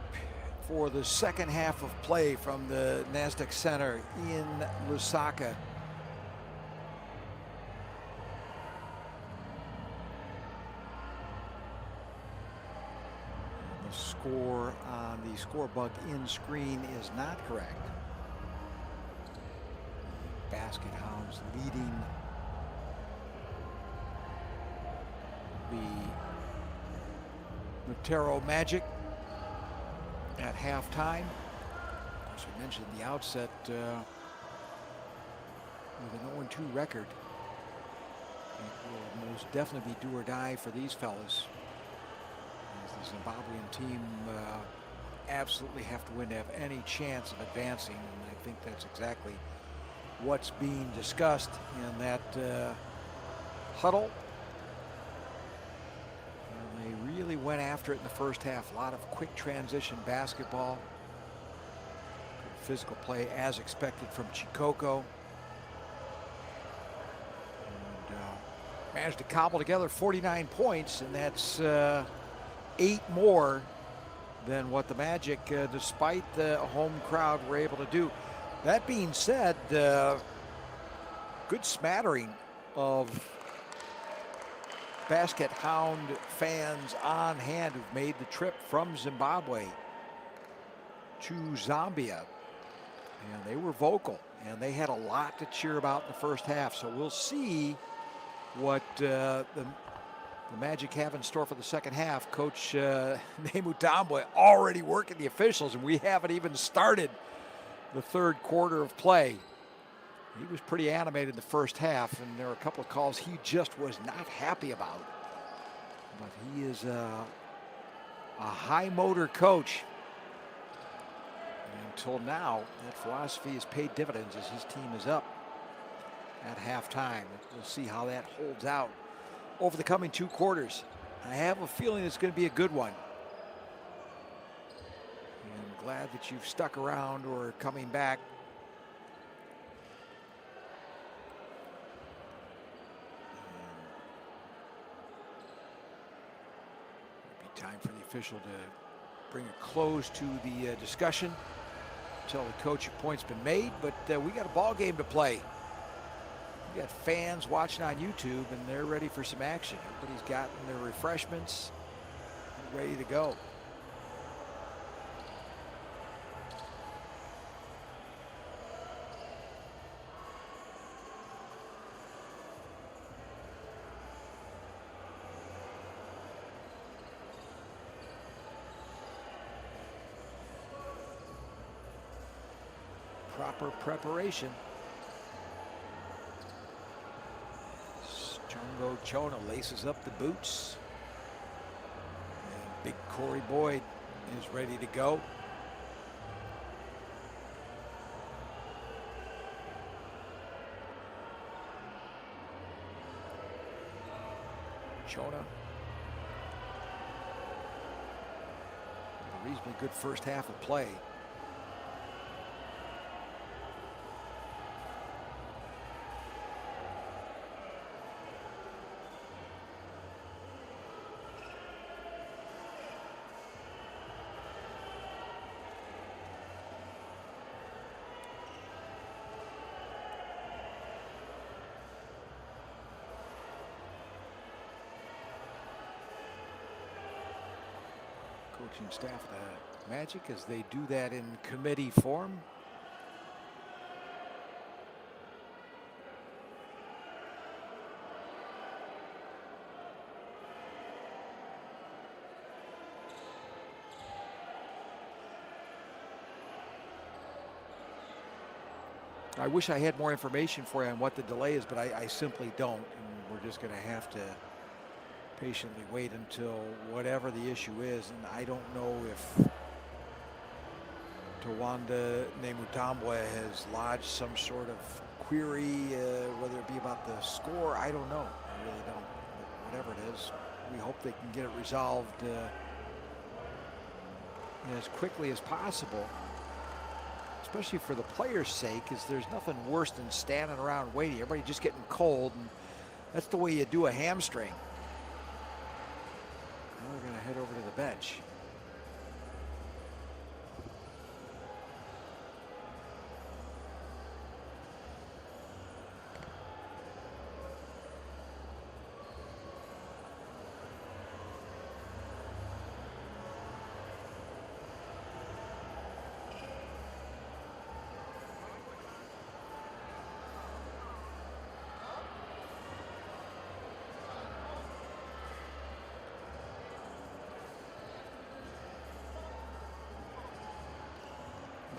for the second half of play from the Nasdaq Center in Lusaka. And the score on the scorebug in screen is not correct. Basket Hounds leading the Matero Magic at halftime. As we mentioned at the outset, with an 0-2 record, it will most definitely be do or die for these fellas. As the Zimbabwean team absolutely have to win to have any chance of advancing, and I think that's exactly what's being discussed in that huddle. They really went after it in the first half. A lot of quick transition basketball. Good physical play as expected from Chikoko. And managed to cobble together 49 points, and that's 8 more than what the Magic, despite the home crowd, were able to do. That being said, good smattering of Basket Hound fans on hand who've made the trip from Zimbabwe to Zambia, and they were vocal, and they had a lot to cheer about in the first half. So we'll see what the Magic have in store for the second half. Coach Nemutambwe already working the officials, and we haven't even started the third quarter of play. He was pretty animated in the first half, and there were a couple of calls he just was not happy about. But he is a high motor coach. And until now, that philosophy has paid dividends as his team is up at halftime. We'll see how that holds out over the coming 2 quarters. I have a feeling it's going to be a good one. And I'm glad that you've stuck around or coming back. Time for the official to bring a close to the discussion until the coaching point's been made. But we got a ball game to play. We got fans watching on YouTube, and they're ready for some action. Everybody's gotten their refreshments, ready to go. Proper preparation. Chongo Chona laces up the boots. And big Corey Boyd is ready to go. Chona. A reasonably good first half of play. Coaching staff of the Magic as they do that in committee form. I wish I had more information for you on what the delay is, but I simply don't. And we're just going to have to patiently wait until whatever the issue is. And I don't know if Tawanda Nemutambwe has lodged some sort of query, whether it be about the score. I don't know. I really don't. But whatever it is, we hope they can get it resolved as quickly as possible, especially for the players' sake, because there's nothing worse than standing around waiting. Everybody just getting cold, and that's the way you do a hamstring. Now we're going to head over to the bench.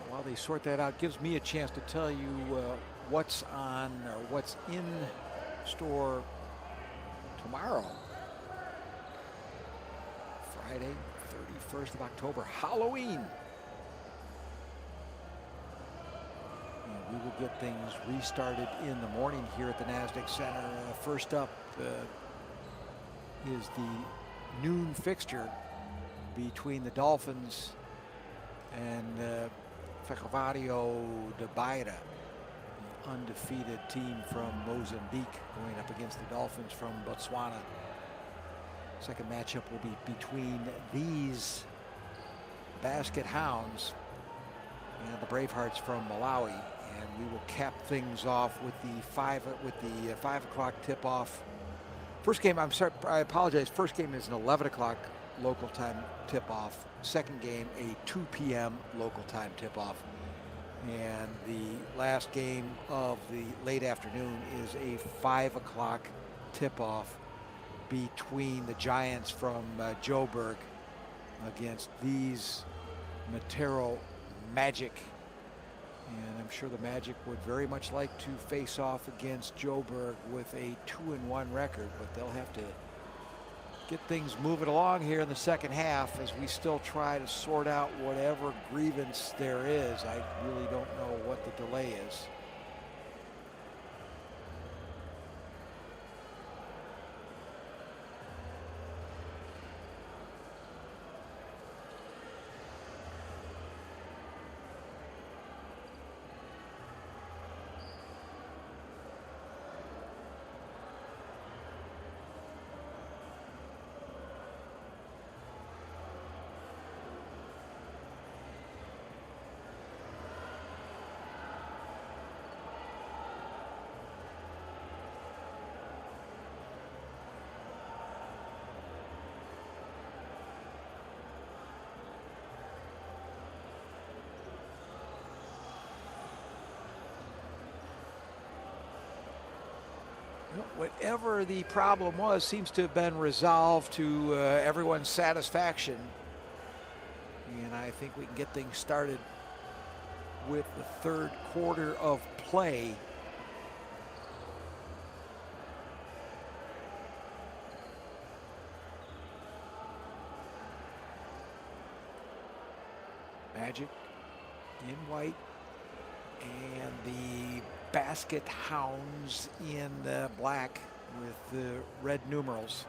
While they sort that out, gives me a chance to tell you what's on or what's in store tomorrow, Friday, 31st of October, Halloween. And we will get things restarted in the morning here at the NASDAQ Center. First up is the noon fixture between the Dolphins and Fecovario de Beira, the undefeated team from Mozambique, going up against the Dolphins from Botswana. Second matchup will be between these basket Hounds and the Bravehearts from Malawi, and we will cap things off with the 5 o'clock tip-off. First game, I'm sorry, I apologize. First game is an 11 o'clock local time tip-off. Second game, a 2 p.m. local time tip-off. And the last game of the late afternoon is a 5 o'clock tip-off between the Giants from Joburg against these Matero Magic. And I'm sure the Magic would very much like to face off against Joburg with a 2-1 record, but they'll have to get things moving along here in the second half as we still try to sort out whatever grievance there is. I really don't know what the delay is. Whatever the problem was seems to have been resolved to everyone's satisfaction. And I think we can get things started with the third quarter of play. Magic in white and the basket Hounds in black with the red numerals.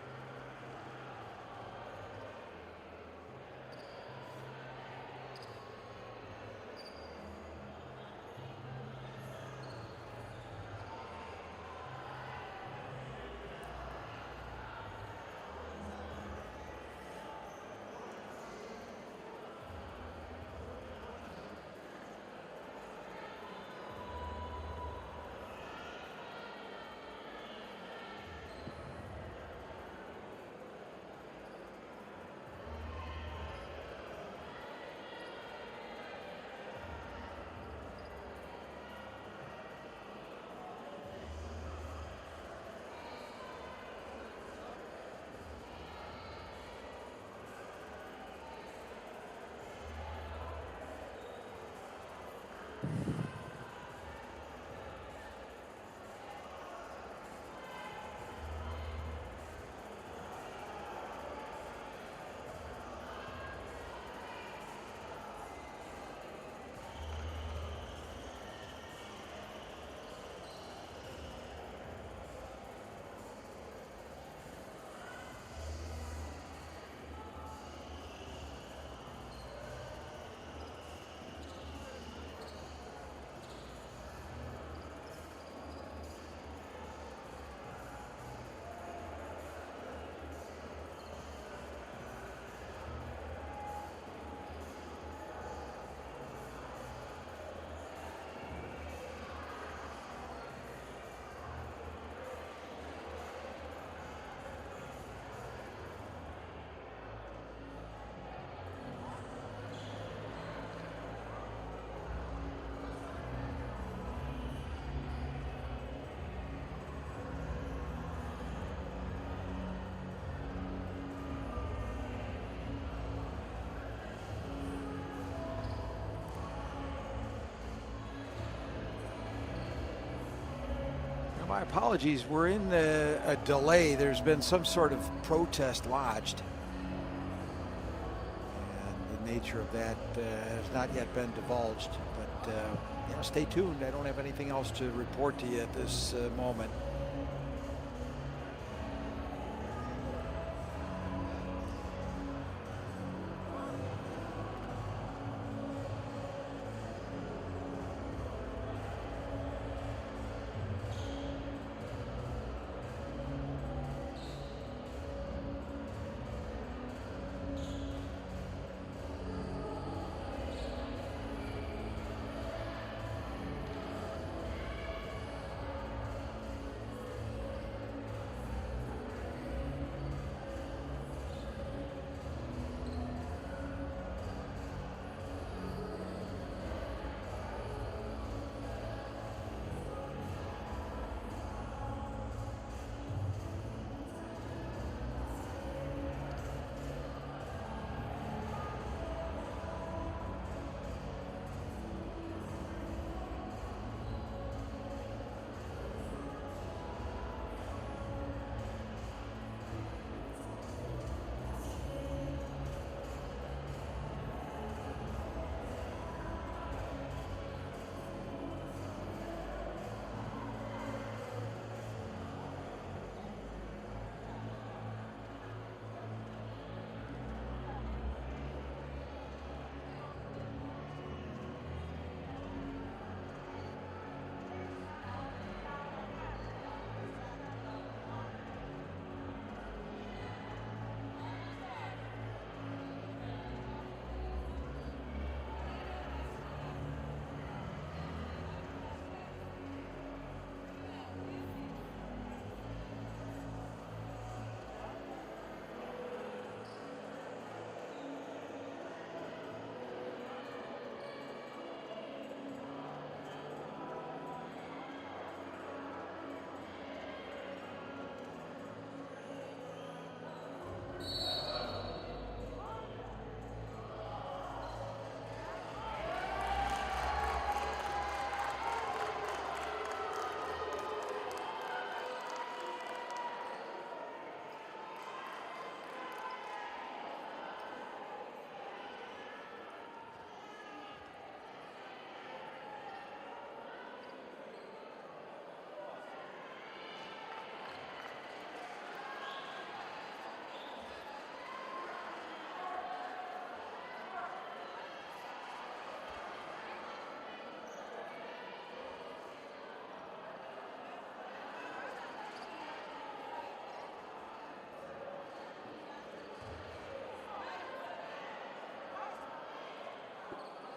My apologies. We're in a delay. There's been some sort of protest lodged. And the nature of that has not yet been divulged. But yeah, stay tuned. I don't have anything else to report to you at this moment.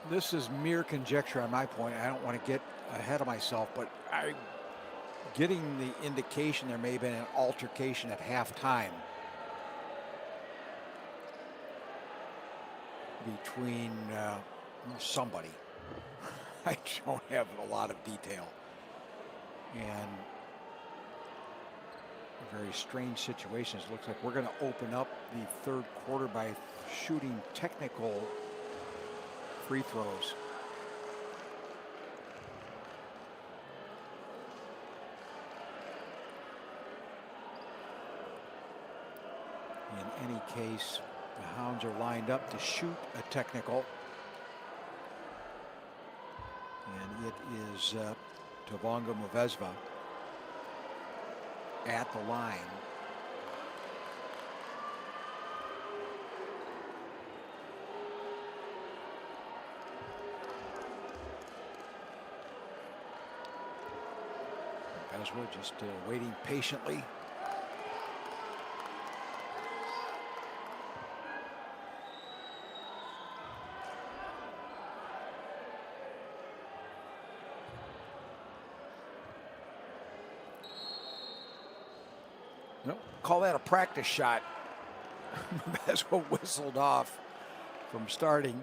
This is mere conjecture on my point. I don't want to get ahead of myself, but I'm getting the indication there may have been an altercation at halftime between somebody. I don't have a lot of detail. And a very strange situation. It looks like we're going to open up the third quarter by shooting technical free throws. In any case, the Hounds are lined up to shoot a technical. And it is Tavonga Movezva at the line. Movezva just waiting patiently. Nope, call that a practice shot. Movezva whistled off from starting.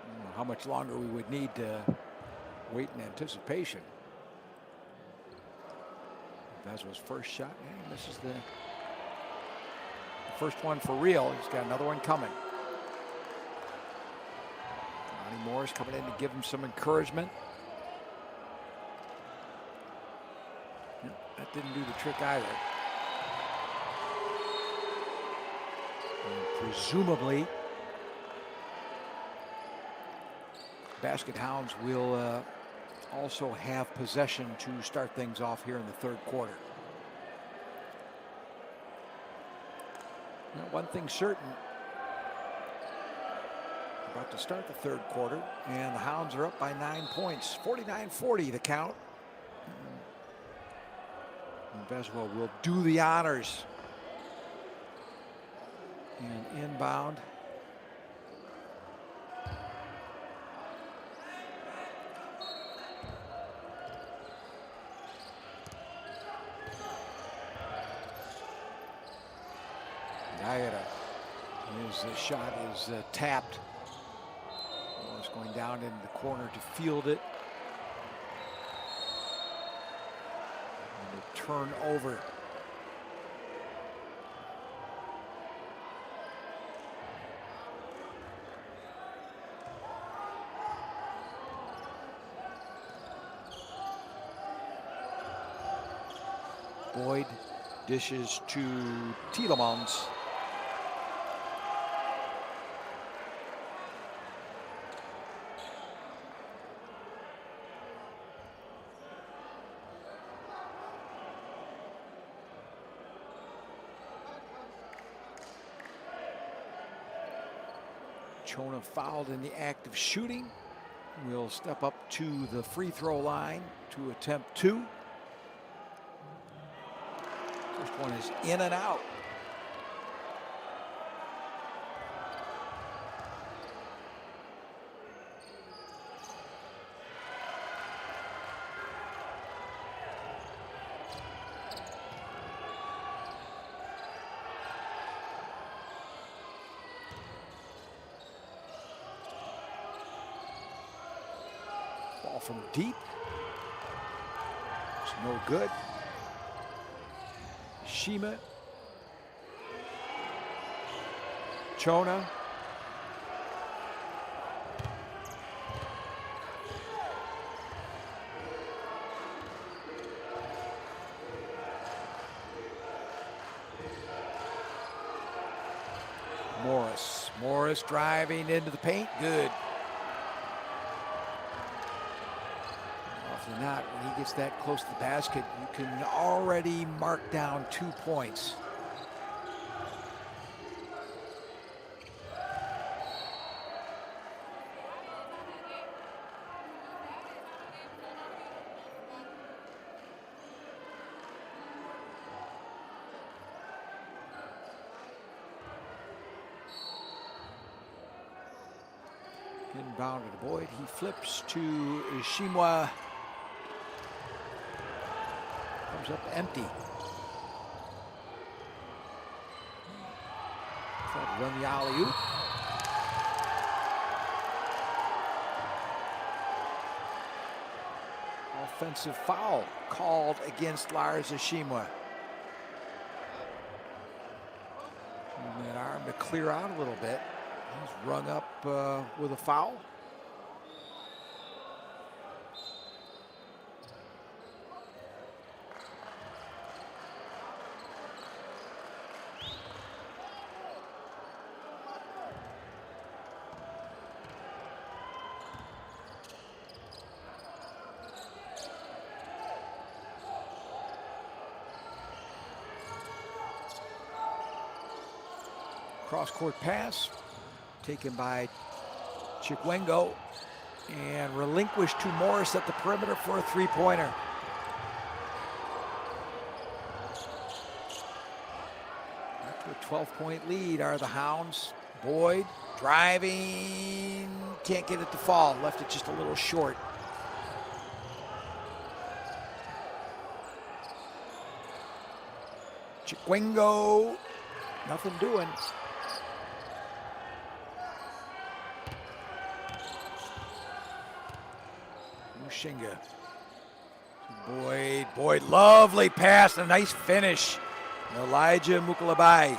I don't know how much longer we would need to wait in anticipation. Movezva's first shot, and this is the first one for real. He's got another one coming. Ronnie Moore's coming in to give him some encouragement. That didn't do the trick either. And presumably, Basket Hounds will also have possession to start things off here in the third quarter. Now, one thing certain, about to start the third quarter, and the Hounds are up by 9 points. 49-40 the count. And Veswell will do the honors. And inbound. His shot is tapped. It's going down in the corner to field it. And a turnover. Boyd dishes to Tielemans. Chona fouled in the act of shooting. Will step up to the free throw line to attempt two. First one is in and out. Ball from deep. It's no good. Shima. Chona. Morris driving into the paint. Good. Often not, when he gets that close to the basket, you can already mark down 2 points. Inbounded to Boyd. He flips to Ishimwa. Comes up empty. Tried to run the alley-oop. Offensive foul called against Lars Ishimwa. And that arm to clear out a little bit. He's rung up with a foul. Cross-court pass taken by Chikwengo and relinquished to Morris at the perimeter for a three-pointer. Up to a 12-point lead are the Hounds. Boyd driving, can't get it to fall, left it just a little short. Chikwengo, nothing doing. Shinga. Boyd, lovely pass, a nice finish. Elijah Mukulabai.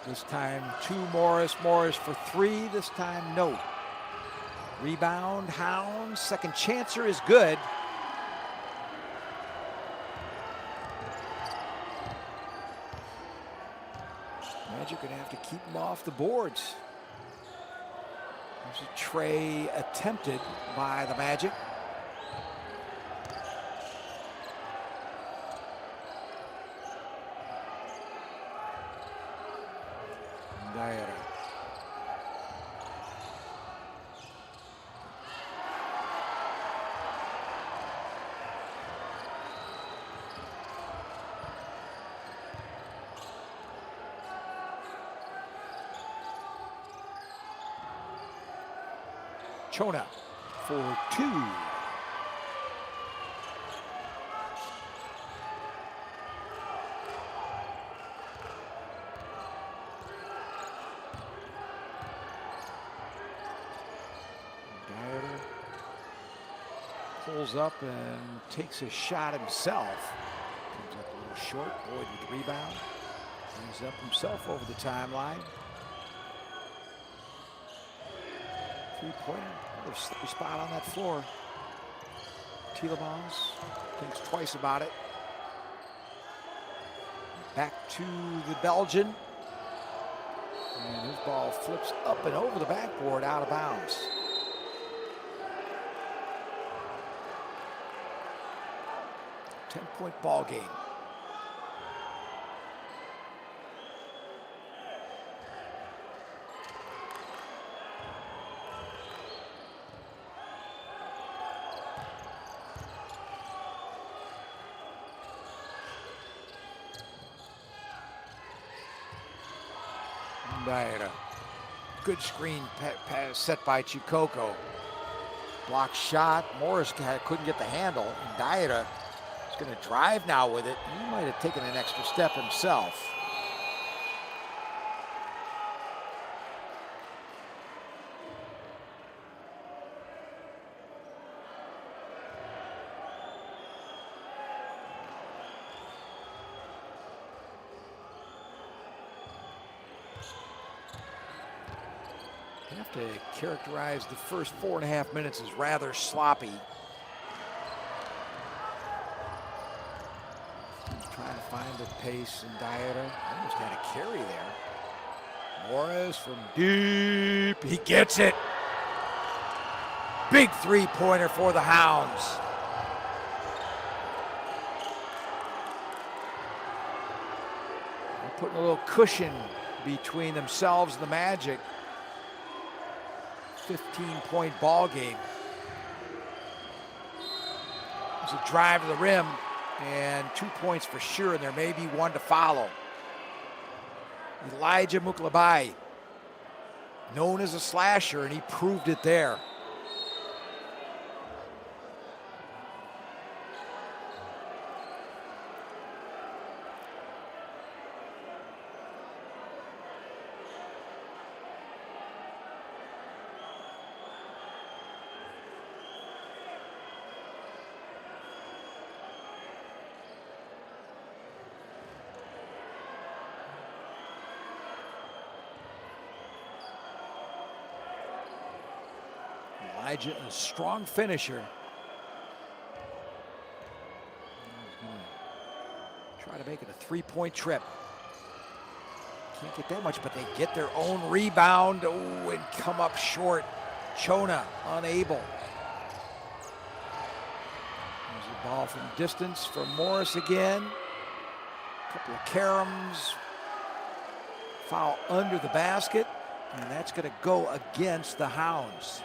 This time to Morris. Morris for three. This time no. Rebound, Hounds. Second chancer is good. Magic gonna have to keep him off the boards. There's a tray attempted by the Magic. Matero. Chona for two. Dyer pulls up and takes a shot himself. Comes up a little short. Boyd with the rebound. Brings up himself over the timeline. Three-pointer, another slippery spot on that floor. Tielemans thinks twice about it. Back to the Belgian. And his ball flips up and over the backboard, out of bounds. Ten-point ball game. Dyer. Good screen pass set by Chikoko. Block shot. Morris couldn't get the handle. And Dyer is going to drive now with it. He might have taken an extra step himself. You have to characterize the first 4.5 minutes as rather sloppy. Trying to find the pace, and Dyer almost got a carry there. Morris from deep, he gets it. Big three-pointer for the Hounds. They're putting a little cushion between themselves and the Magic. 15-point ball game. There's a drive to the rim and 2 points for sure, and there may be one to follow. Elijah Muklabai, known as a slasher, and he proved it there. Elijah, a strong finisher. He's going to try to make it a three-point trip. Can't get that much, but they get their own rebound. Oh, and come up short. Chona unable. There's a ball from distance for Morris again. A couple of caroms. Foul under the basket, and that's going to go against the Hounds.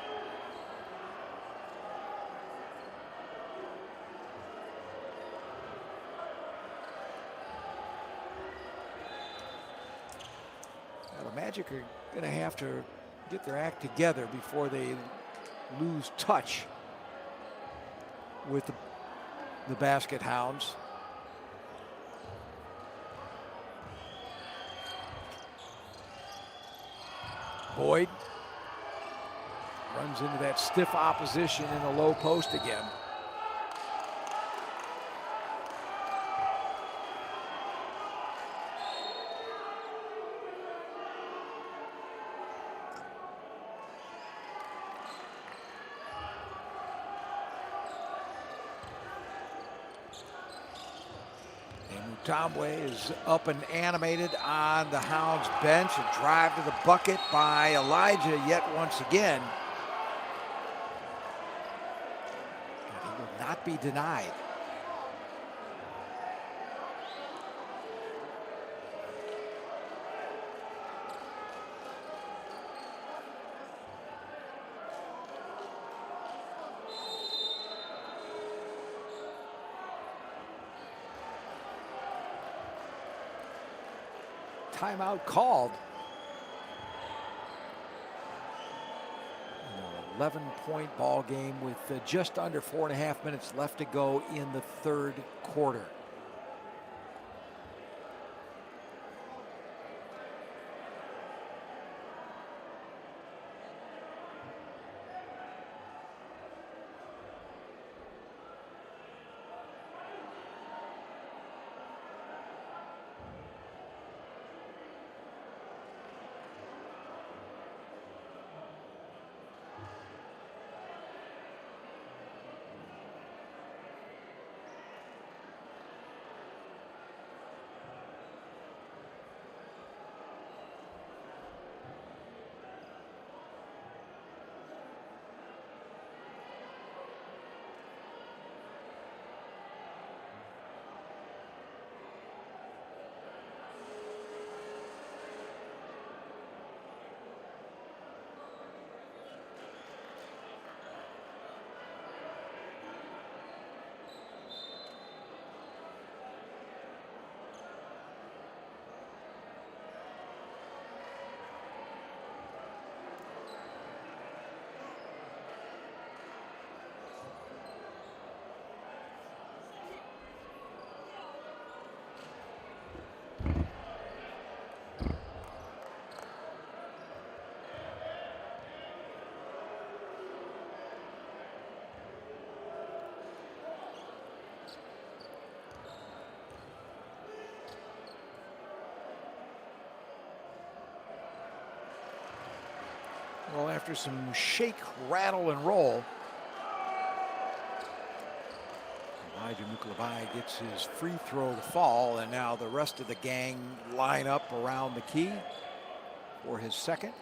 Magic are going to have to get their act together before they lose touch with the basket Hounds. Boyd runs into that stiff opposition in the low post again. Tambwe is up and animated on the Hounds bench. A drive to the bucket by Elijah yet once again. And he will not be denied. Timeout called. An 11-point ball game with just under 4.5 minutes left to go in the third quarter. Well, after some shake, rattle, and roll, Elijah Mukulabai gets his free throw to fall, and now the rest of the gang line up around the key for his second.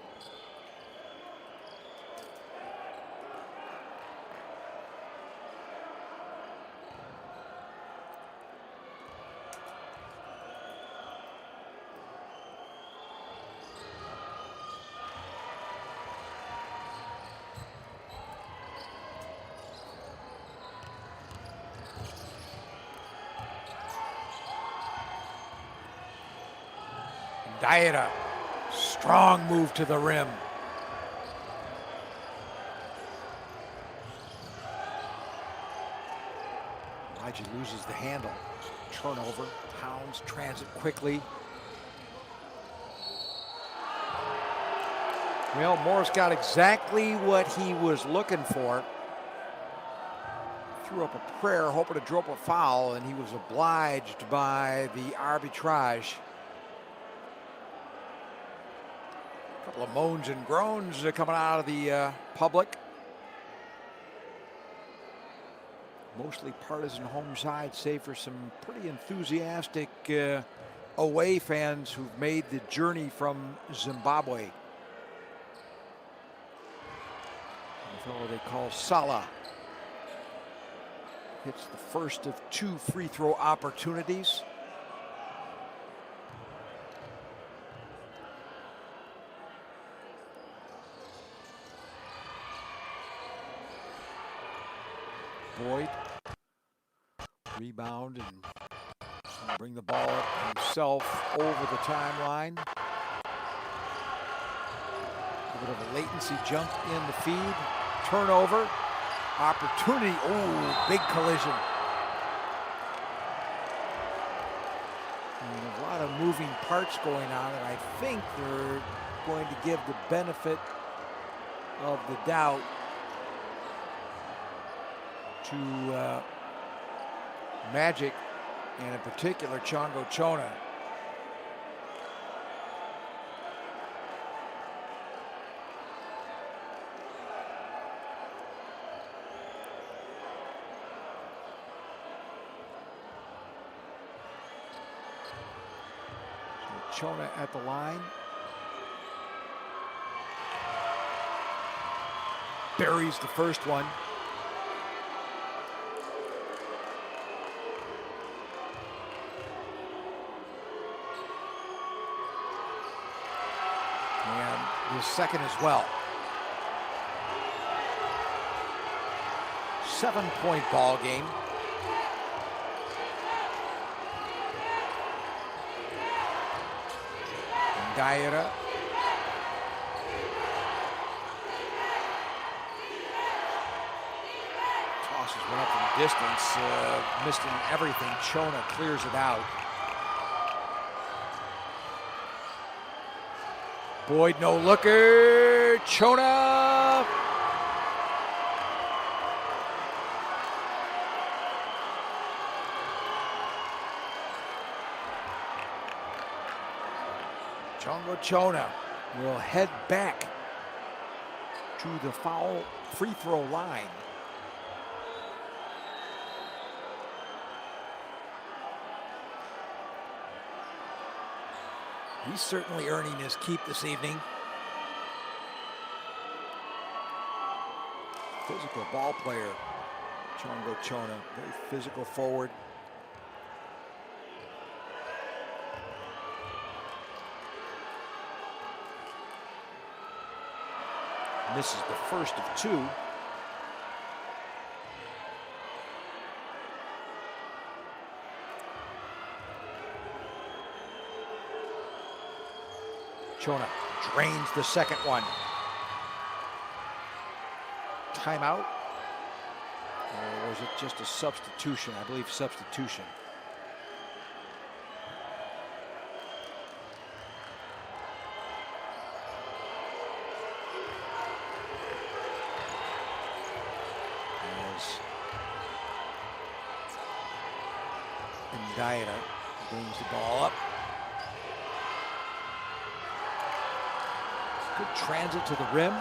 Dieta, strong move to the rim. Elijah loses the handle. Turnover. Hounds transit quickly. Well, Morris got exactly what he was looking for. Threw up a prayer, hoping to draw up a foul, and he was obliged by the arbitrage. Couple of moans and groans coming out of the public. Mostly partisan home side, save for some pretty enthusiastic away fans who've made the journey from Zimbabwe. The fellow they call Sala hits the first of 2 free throw opportunities. Boyd, rebound and bring the ball up himself over the timeline. A bit of a latency jump in the feed. Turnover, opportunity, oh, big collision. And a lot of moving parts going on, and I think they're going to give the benefit of the doubt to Magic, and in particular Chongo Chona. Chona at the line. Buries the first one. And the second as well. 7-point ball game. Daira. Tosses went up from distance, missed in everything. Chona clears it out. Boyd, no looker. Chona. Chona will head back to the foul free throw line. He's certainly earning his keep this evening. Physical ball player, Chona, very physical forward. Misses the first of two. Chona drains the second one. Timeout? Or was it just a substitution? I believe substitution. Daira brings the ball up. Good transit to the rim.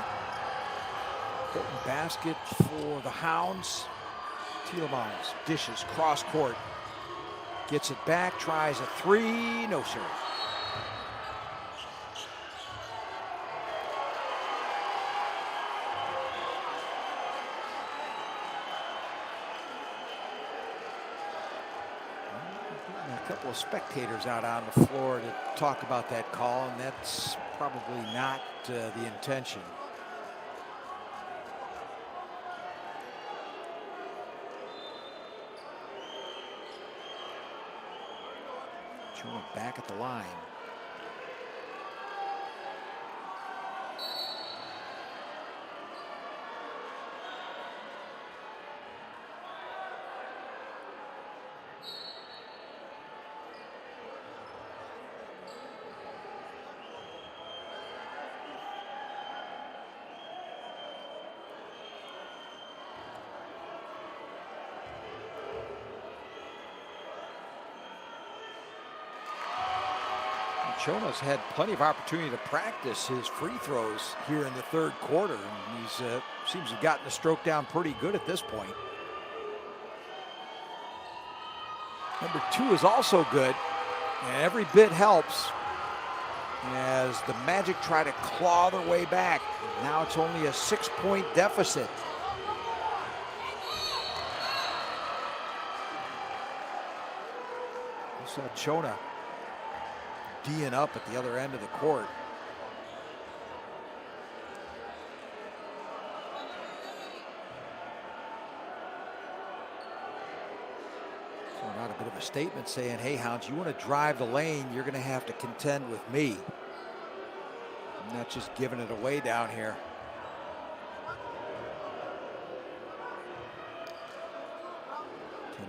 Important basket for the Hounds. Tielemans dishes cross court. Gets it back, tries a three. No, sir. A couple of spectators out on the floor to talk about that call, and that's probably not the intention. Chona back at the line. Chona's had plenty of opportunity to practice his free throws here in the third quarter, and he's seems to have gotten the stroke down pretty good at this point. Number 2 is also good, and every bit helps as the Magic try to claw their way back. Now it's only a 6-point deficit. You saw Chona D'ing up at the other end of the court. Throwing out a bit of a statement saying, hey, Hounds, you want to drive the lane, you're going to have to contend with me. I'm not just giving it away down here.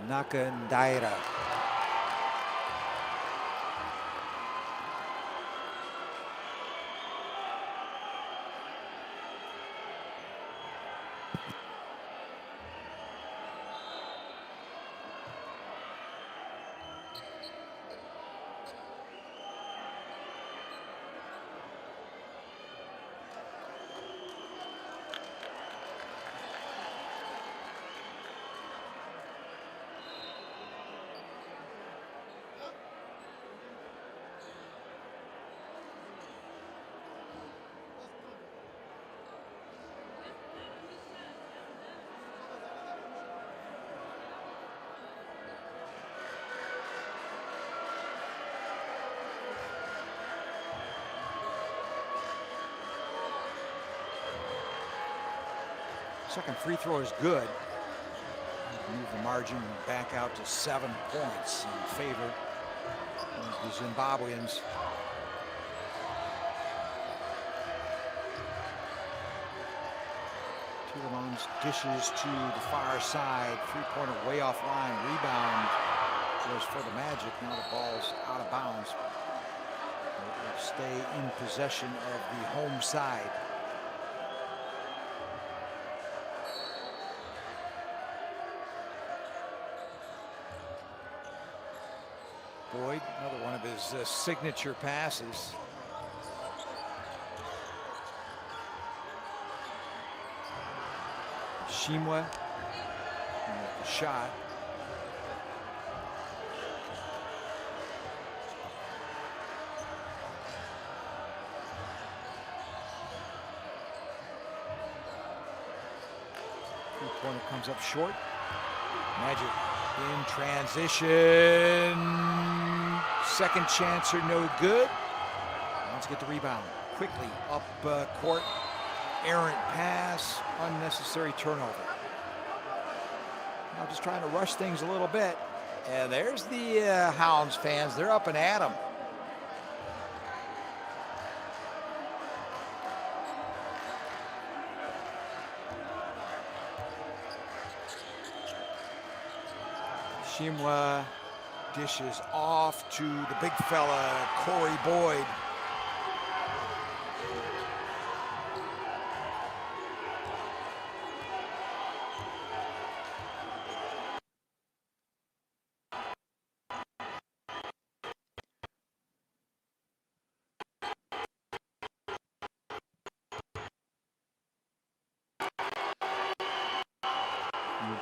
Tanaka and Daira. Second free throw is good. Move the margin back out to 7 points in favor of the Zimbabweans. Tielemann dishes to the far side. Three-pointer way off line. Rebound was for the Magic. Now the ball's out of bounds. It will stay in possession of the home side. Boyd, another one of his signature passes. Shimwa, the shot. Three-pointer comes up short. Magic in transition. Second chance or no good. Let's get the rebound quickly up court. Errant pass, unnecessary turnover. Now just trying to rush things a little bit. And there's the Hounds fans. They're up and at 'em. Shimwa dishes off to the big fella, Corey Boyd.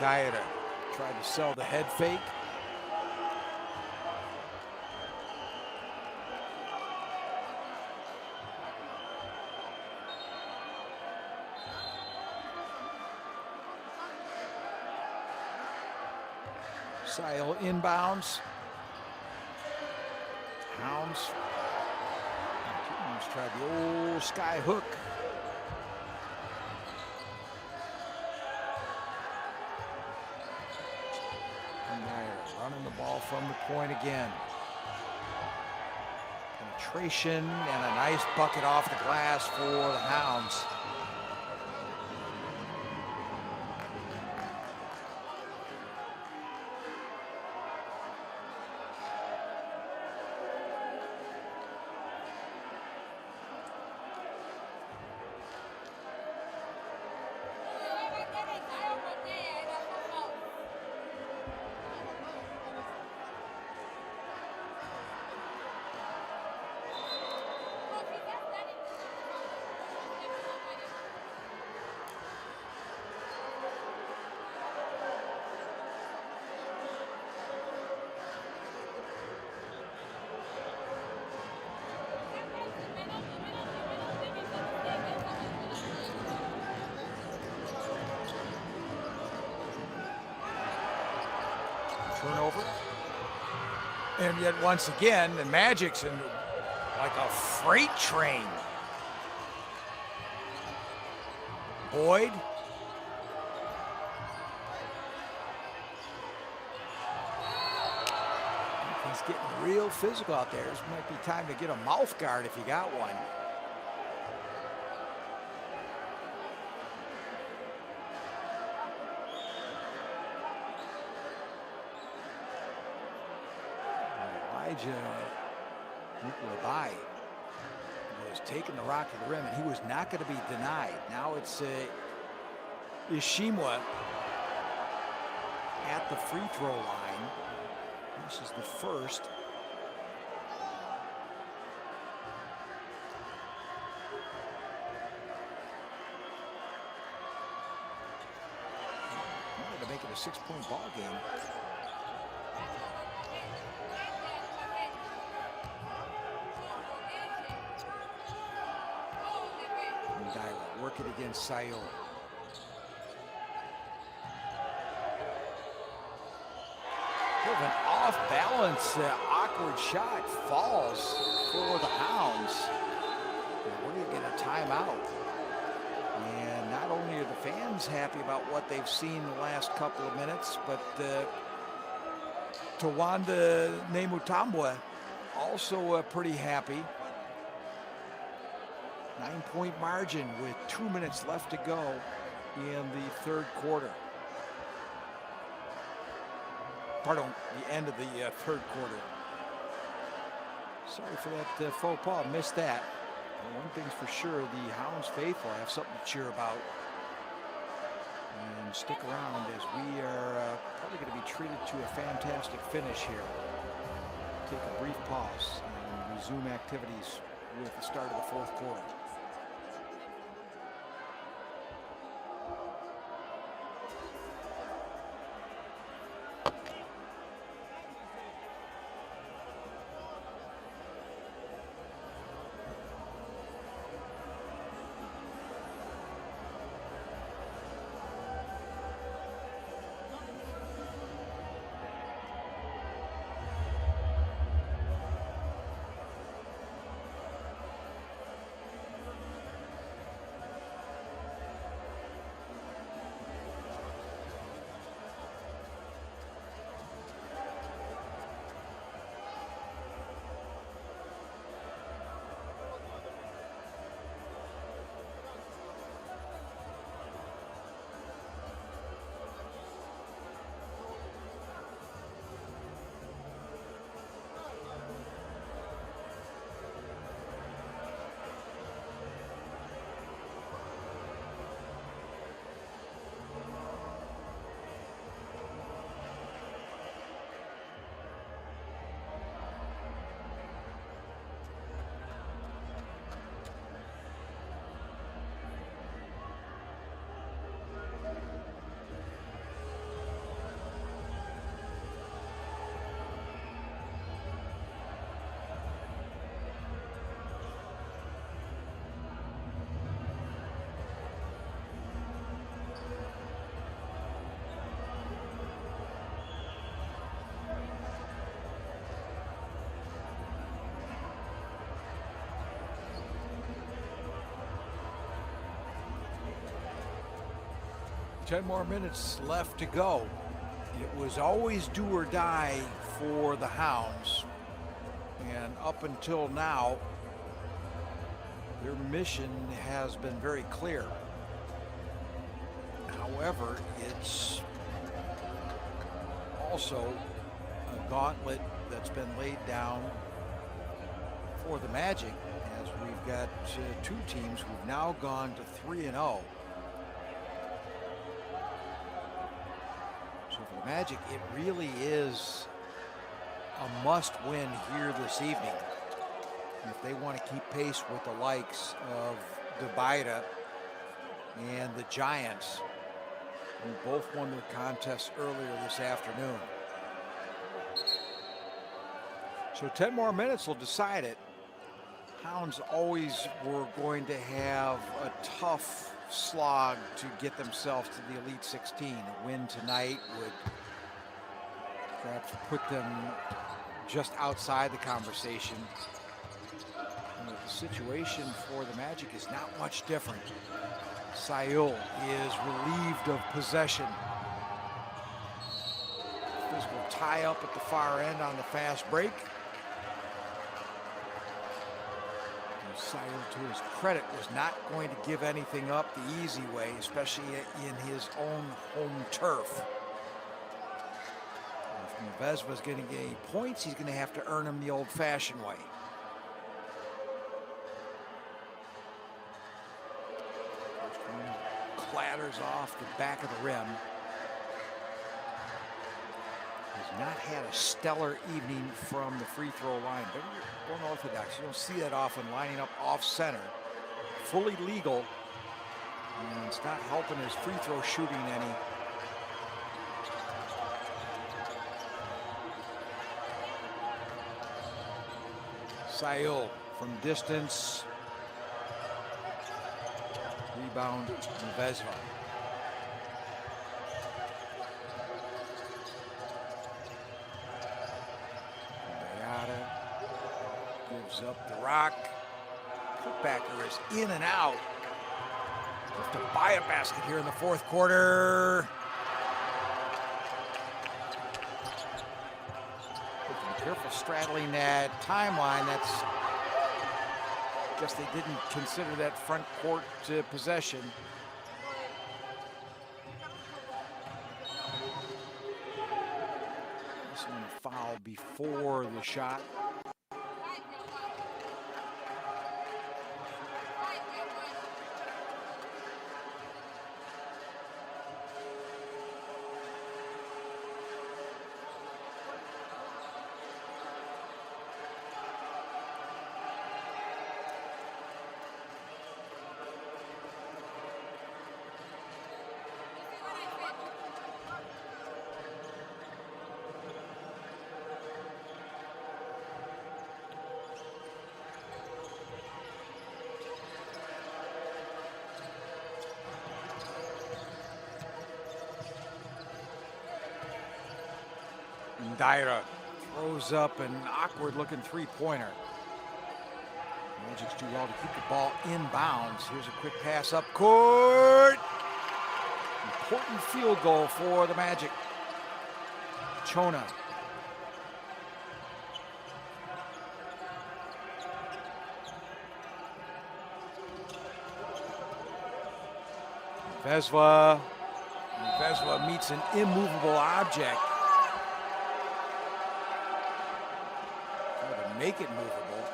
Matero tried to sell the head fake. B.A.L inbounds. Hounds. Hounds tried the old sky hook. Running the ball from the point again. Penetration and a nice bucket off the glass for the Hounds. Turnover. And yet once again, the Magic's in like a freight train. Boyd. He's getting real physical out there. This might be time to get a mouth guard if you got one. By was taking the rock to the rim, and he was not going to be denied. Now it's Ishimwa at the free throw line. This is the first. Wanted to make it a 6-point ball game. Work it against B.A.L. Sort of an off-balance, awkward shot falls for the Hounds. We're going to get a timeout. And not only are the fans happy about what they've seen the last couple of minutes, but Tawanda Nemutambwe also pretty happy. 9-point margin with 2 minutes left to go in the third quarter. Pardon, the end of the third quarter. Sorry for that faux pas, missed that. And one thing's for sure, the Hounds faithful have something to cheer about. And stick around as we are probably going to be treated to a fantastic finish here. Take a brief pause and resume activities with the start of the fourth quarter. Ten more minutes left to go. It was always do or die for the Hounds. And up until now, their mission has been very clear. However, it's also a gauntlet that's been laid down for the Magic, as we've got two teams who've now gone to 3-0. So for the Magic, it really is a must-win here this evening if they want to keep pace with the likes of Dubaida and the Giants, who both won their contests earlier this afternoon. So 10 more minutes will decide it. Hounds always were going to have a tough slog to get themselves to the Elite 16. A win tonight would perhaps put them just outside the conversation. And the situation for the Magic is not much different. Sayul is relieved of possession. Physical tie up at the far end on the fast break. Sayul, to his credit, was not going to give anything up the easy way, especially in his own home turf. If Vesva's going to get any points, he's going to have to earn them the old-fashioned way. Clatters off the back of the rim. Has not had a stellar evening from the free throw line. Very unorthodox. You don't see that often, lining up off center. Fully legal. And it's not helping his free throw shooting any. Sayul from distance. Rebound from Vesva. Gives up the rock. Putbacker is in and out. Have to buy a basket here in the fourth quarter. Be careful straddling that timeline. I guess they didn't consider that front court possession. This one foul before the shot. Dyra throws up an awkward-looking three-pointer. Magic's do well to keep the ball inbounds. Here's a quick pass up court. Important field goal for the Magic. Chona. Vesva. Vesva meets an immovable object. Make it movable.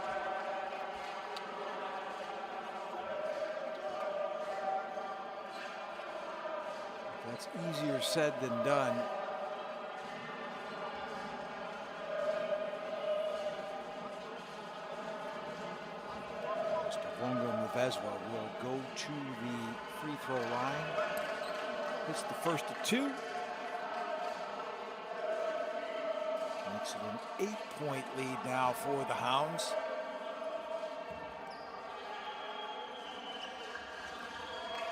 That's easier said than done. Vesva will go to the free throw line. Hits the first of two. Makes it an 8-point lead now for the Hounds.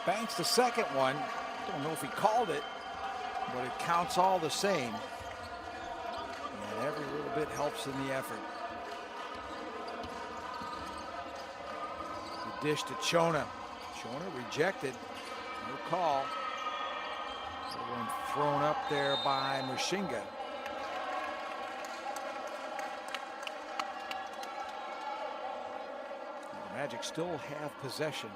Banks the second one. Don't know if he called it, but it counts all the same. And every little bit helps in the effort. The dish to Chona. Chona rejected. No call. So one thrown up there by Mushinga. Magic still have possession.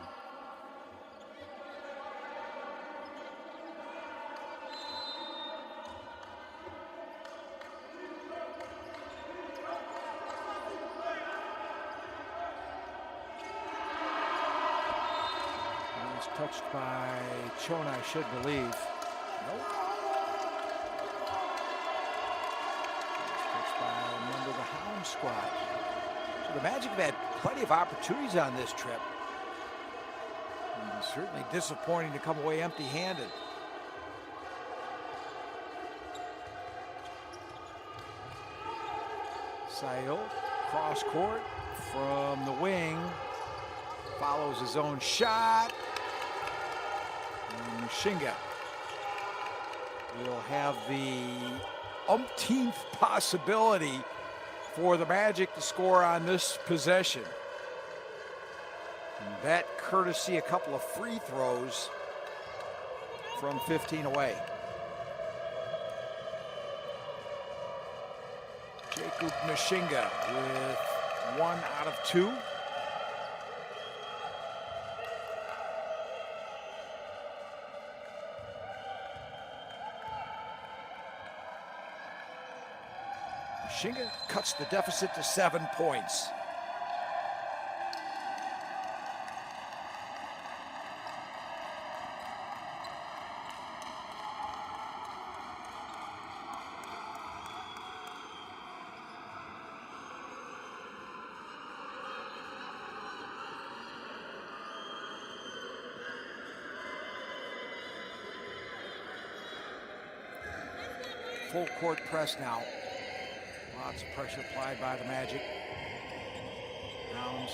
And it's touched by Chona, I should believe. Nope. It's touched by a member of the Hounds squad. So the Magic have had plenty of opportunities on this trip. And certainly disappointing to come away empty-handed. Sayo, cross court from the wing, follows his own shot. And Mushinga will have the umpteenth possibility for the Magic to score on this possession. And that courtesy a couple of free throws from 15 away. Jacob Mushinga with 1 out of 2. Mushinga cuts the deficit to 7 points. Full court press now. Lots of pressure applied by the Magic. Hounds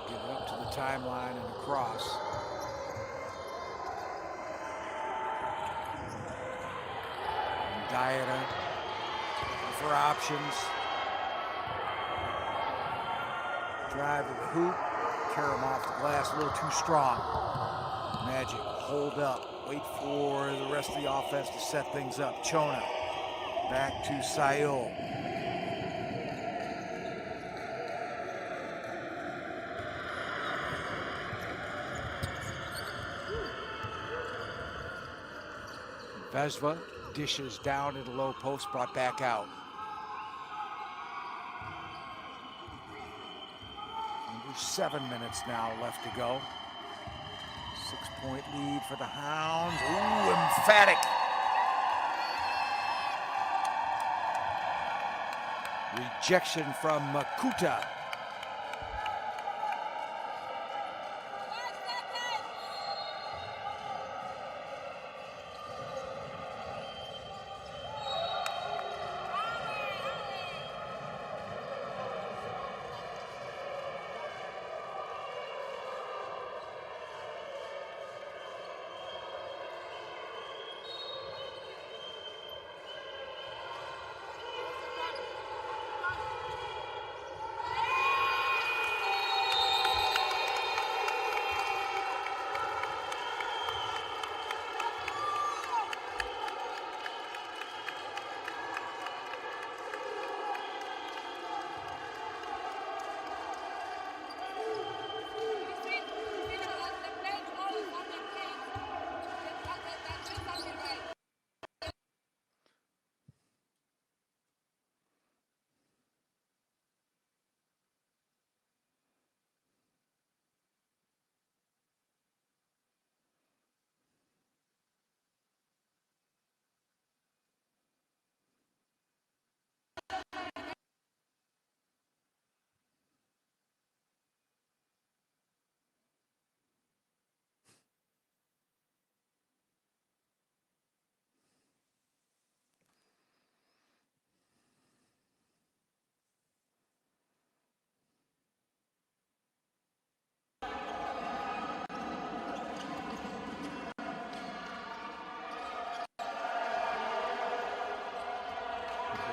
get it up to the timeline and across. And Dieta for options. Drive to the hoop, off the glass a little too strong. Magic, hold up, wait for the rest of the offense to set things up. Chona, back to Sayul. Vesva dishes down into low post, brought back out. Under 7 minutes now left to go. 6-point lead for the Hounds. Ooh, emphatic. Rejection from Makuta.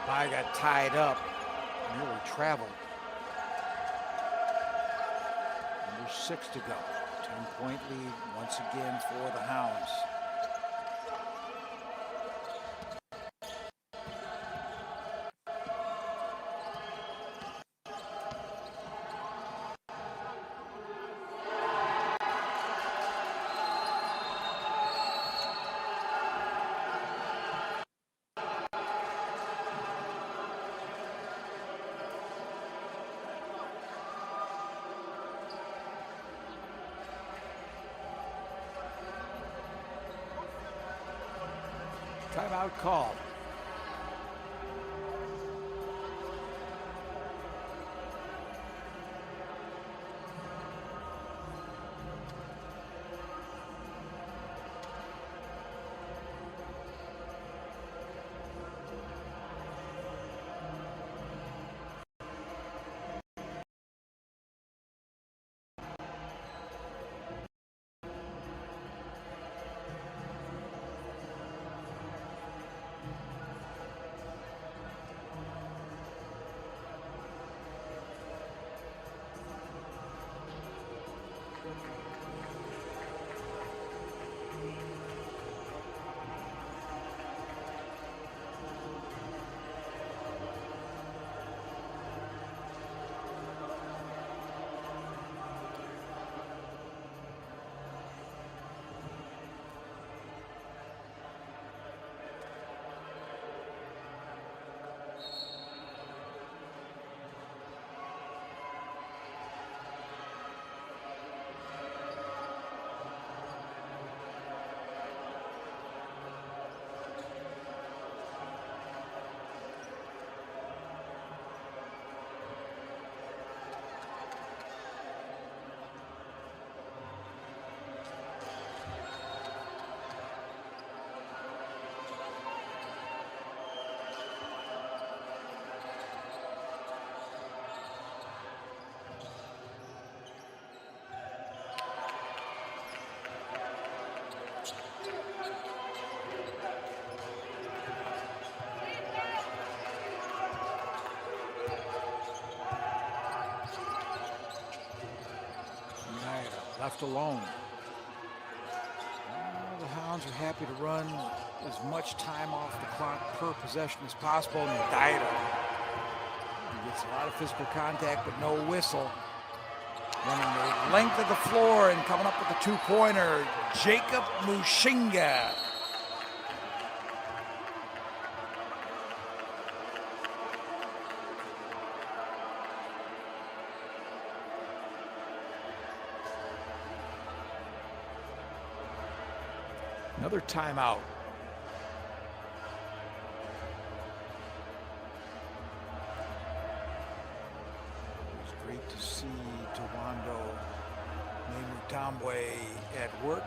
I got tied up, nearly traveled. Under 6 to go. 10-point lead once again for the Hounds. Timeout call. left alone. Well, the Hounds are happy to run as much time off the clock per possession as possible. And Matero gets a lot of physical contact, but no whistle. Running the length of the floor and coming up with the two-pointer, Jacob Mushinga. Another timeout. It's great to see Tawando Nemutambwe at work.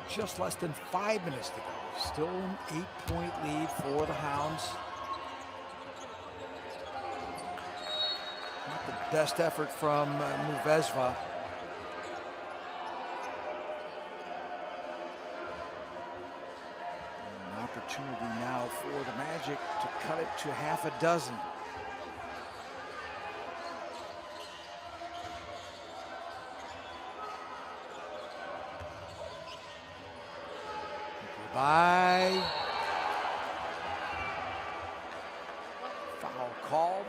Just less than 5 minutes to go. Still an 8-point lead for the Hounds. Not the best effort from Muvezva. An opportunity now for the Magic to cut it to half a dozen. By foul called.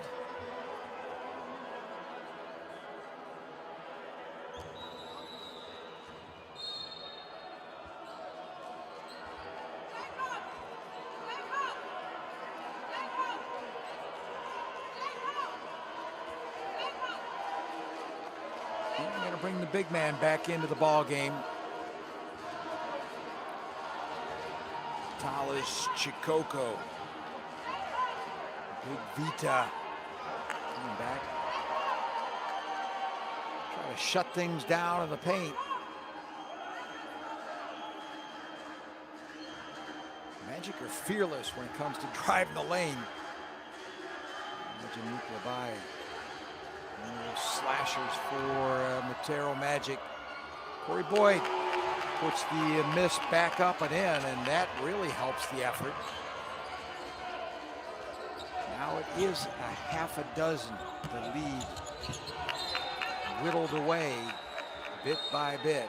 I'm going to bring the big man back into the ball game. Talis Chikoko. Big Vita coming back. Try to shut things down in the paint. Magic are fearless when it comes to driving the lane. Imagine Nuklabai. Slashers for Matero Magic. Corey Boyd puts the miss back up and in, and that really helps the effort. Now it is a half a dozen. The lead whittled away bit by bit.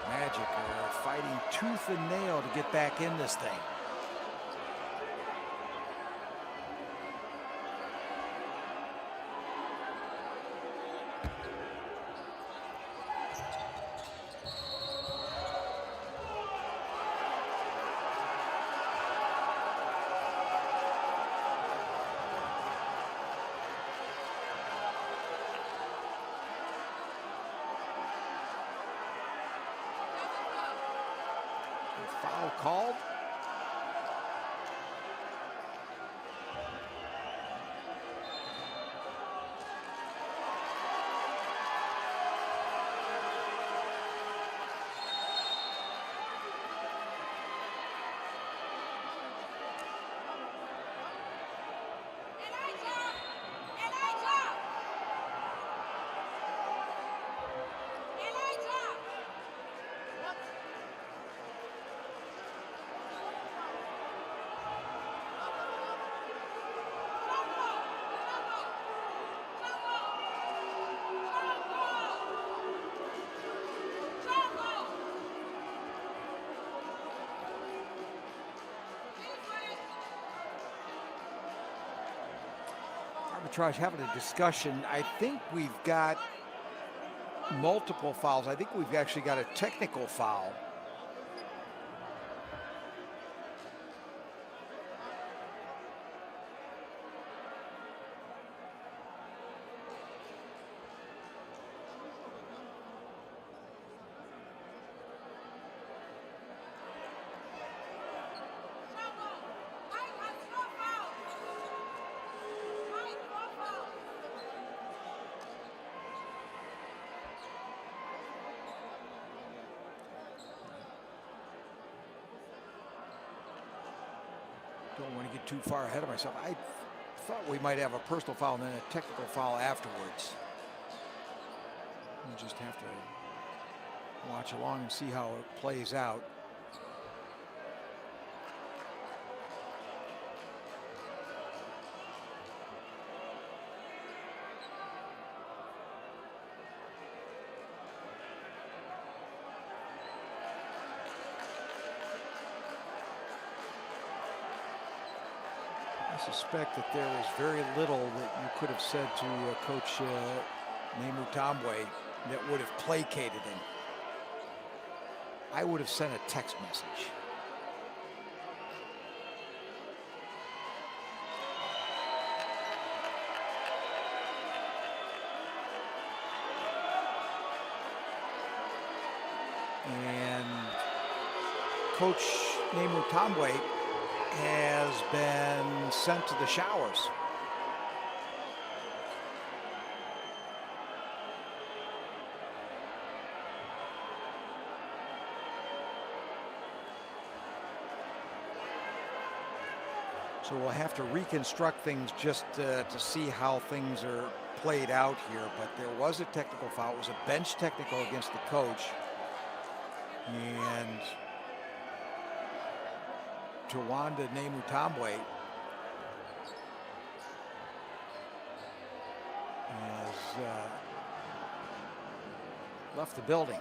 Magic are fighting tooth and nail to get back in this thing. Foul called. Arbitrage having a discussion. I think we've got multiple fouls. I think we've actually got a technical foul. Don't want to get too far ahead of myself. I thought we might have a personal foul and then a technical foul afterwards. We'll just have to watch along and see how it plays out. I suspect that there was very little that you could have said to Coach Nemutambwe that would have placated him. I would have sent a text message. And Coach Nemutambwe has been sent to the showers. So we'll have to reconstruct things just to see how things are played out here. But there was a technical foul. It was a bench technical against the coach. And Tawanda Nemutambwe has left the building.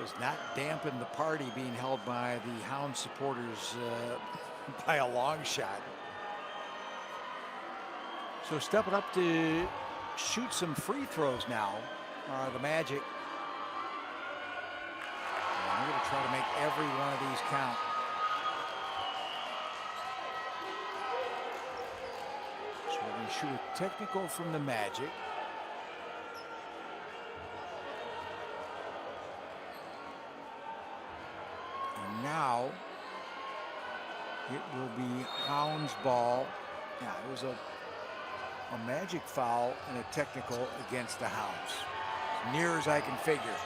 Does not dampen the party being held by the Hounds supporters by a long shot. So stepping up to shoot some free throws now are the Magic. And they're going to try to make every one of these count. So we're going to shoot a technical from the Magic. Now it will be Hounds ball. Yeah, it was a Magic foul and a technical against the Hounds. As near as I can figure.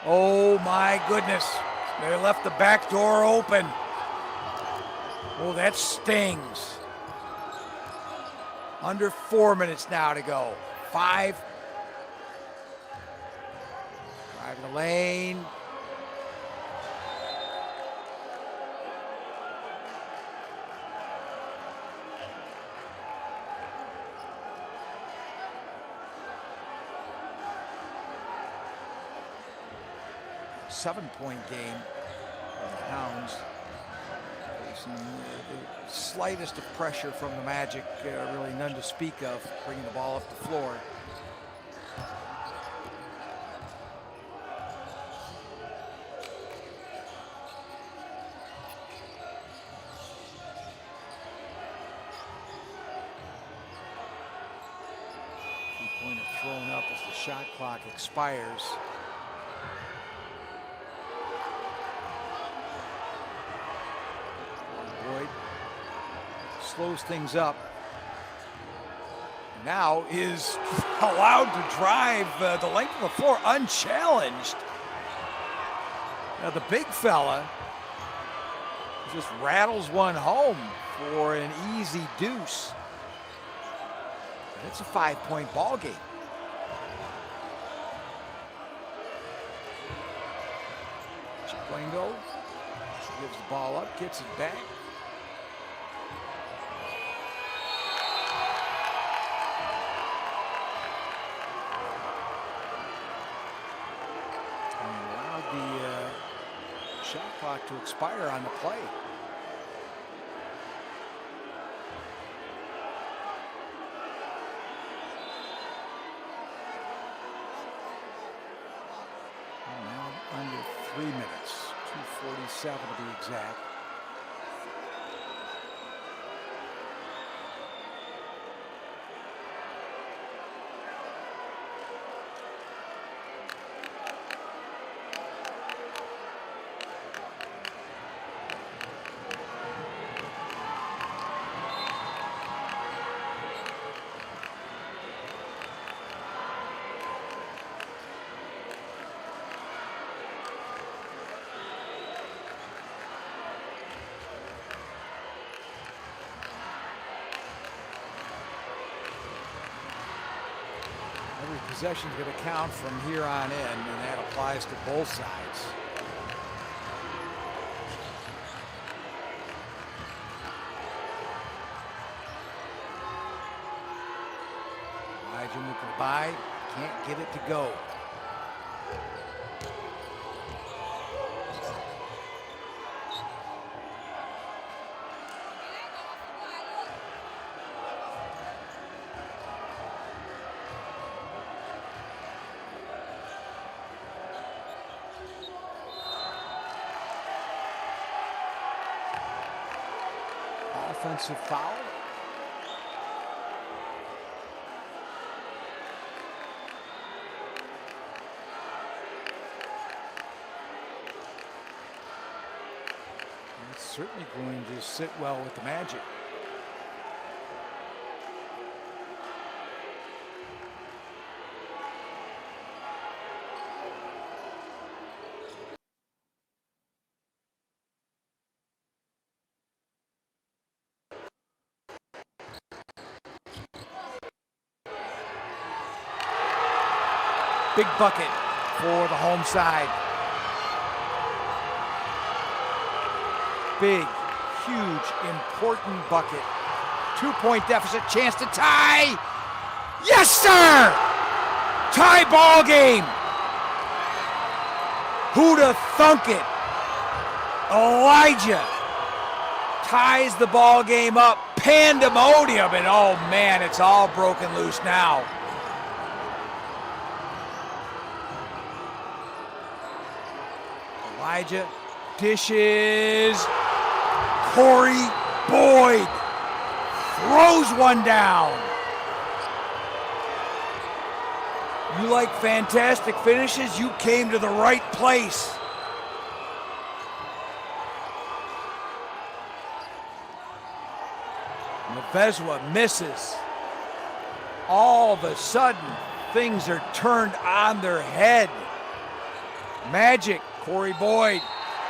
Oh my goodness. They left the back door open. Oh, that stings. Under 4 minutes now to go. 5. Driving the lane. Seven-point game for the Hounds. Facing the slightest of pressure from the Magic, really none to speak of, bringing the ball up the floor. Three-pointer thrown up as the shot clock expires. Slows things up. Now is allowed to drive the length of the floor unchallenged. Now the big fella just rattles one home for an easy deuce. It's a 5-point ball game. Chiquingo gives the ball up, gets it back. shot clock to expire on the play. Now under 3 minutes, 2:47 to be exact. Every possession is going to count from here on in, and that applies to both sides. Elijah looking by, can't get it to go. Offensive foul. It's certainly going to sit well with the Magic. Big bucket for the home side. Big, huge, important bucket. 2-point deficit, chance to tie. Yes, sir! Tie ball game. Who'd have thunk it? Elijah ties the ball game up. Pandemonium, and oh man, it's all broken loose now. Elijah dishes. Corey Boyd throws one down. You like fantastic finishes? You came to the right place. Maveswa misses. All of a sudden, things are turned on their head. Magic, Corey Boyd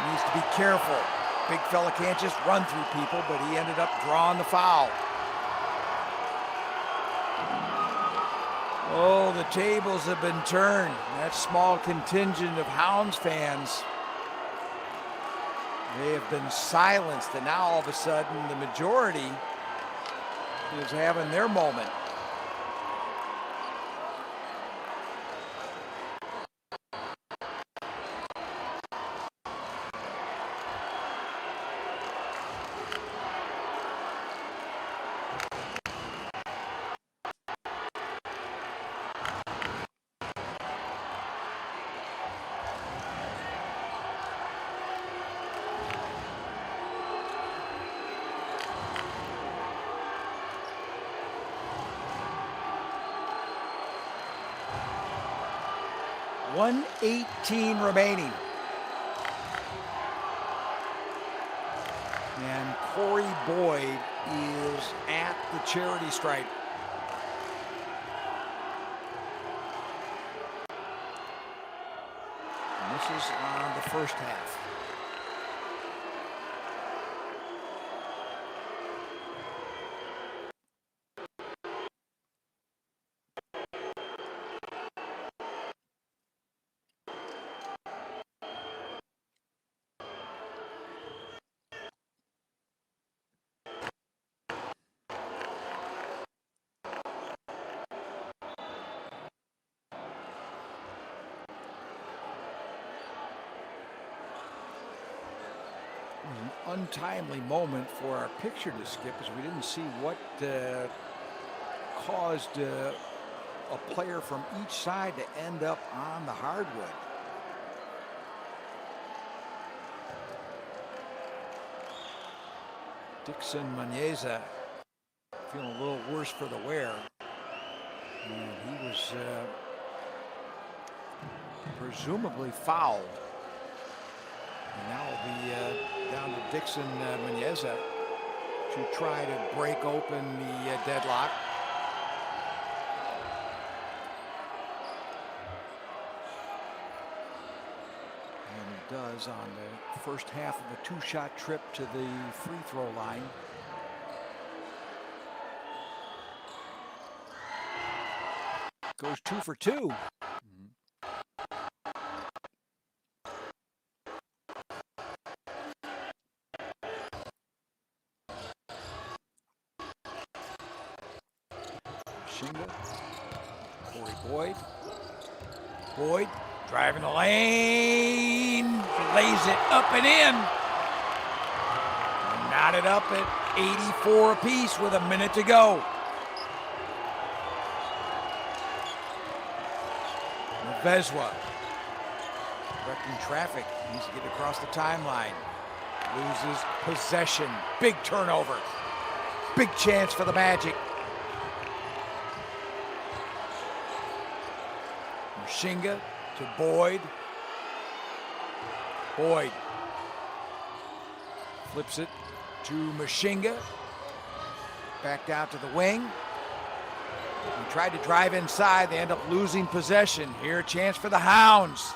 needs to be careful. Big fella can't just run through people, but he ended up drawing the foul. Oh, the tables have been turned. That small contingent of Hounds fans, they have been silenced, and now all of a sudden the majority is having their moment. .118 remaining. And Corey Boyd is at the charity stripe. And this is on the first half. an untimely moment for our picture to skip, as we didn't see what caused a player from each side to end up on the hardwood. Dixon Maneza feeling a little worse for the wear. And he was presumably fouled. And now it'll be down to Dixon Maneza to try to break open the deadlock. And he does on the first half of a two-shot trip to the free throw line. Goes 2 for 2. Shinga, Boyd. Boyd driving the lane, lays it up and in. Knotted up at 84 apiece with a minute to go. Vezwa directing traffic, needs to get across the timeline. Loses possession, big turnover, big chance for the Magic. Shinga to Boyd. Boyd flips it to Mashinga. Back out to the wing. He tried to drive inside. They end up losing possession. Here, a chance for the Hounds.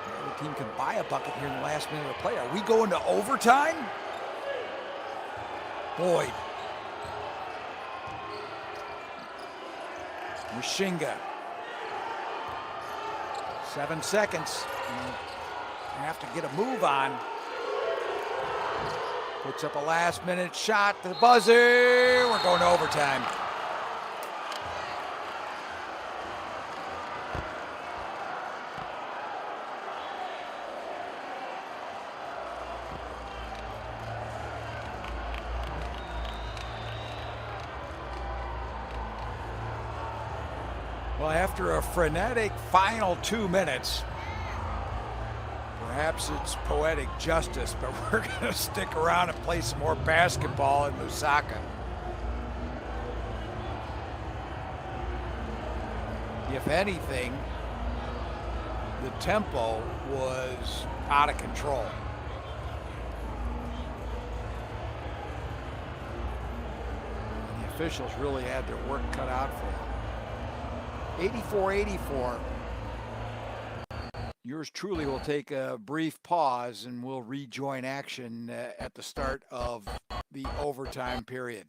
The other team can buy a bucket here in the last minute of play. Are we going to overtime? Boyd. Mashinga. 7 seconds. Have to get a move on. Puts up a last-minute shot to the buzzer. We're going to overtime. Well, after a frenetic final 2 minutes, perhaps it's poetic justice, but we're going to stick around and play some more basketball in Lusaka. If anything, the tempo was out of control. And the officials really had their work cut out for them. 84-84. Yours truly will take a brief pause and we'll rejoin action at the start of the overtime period.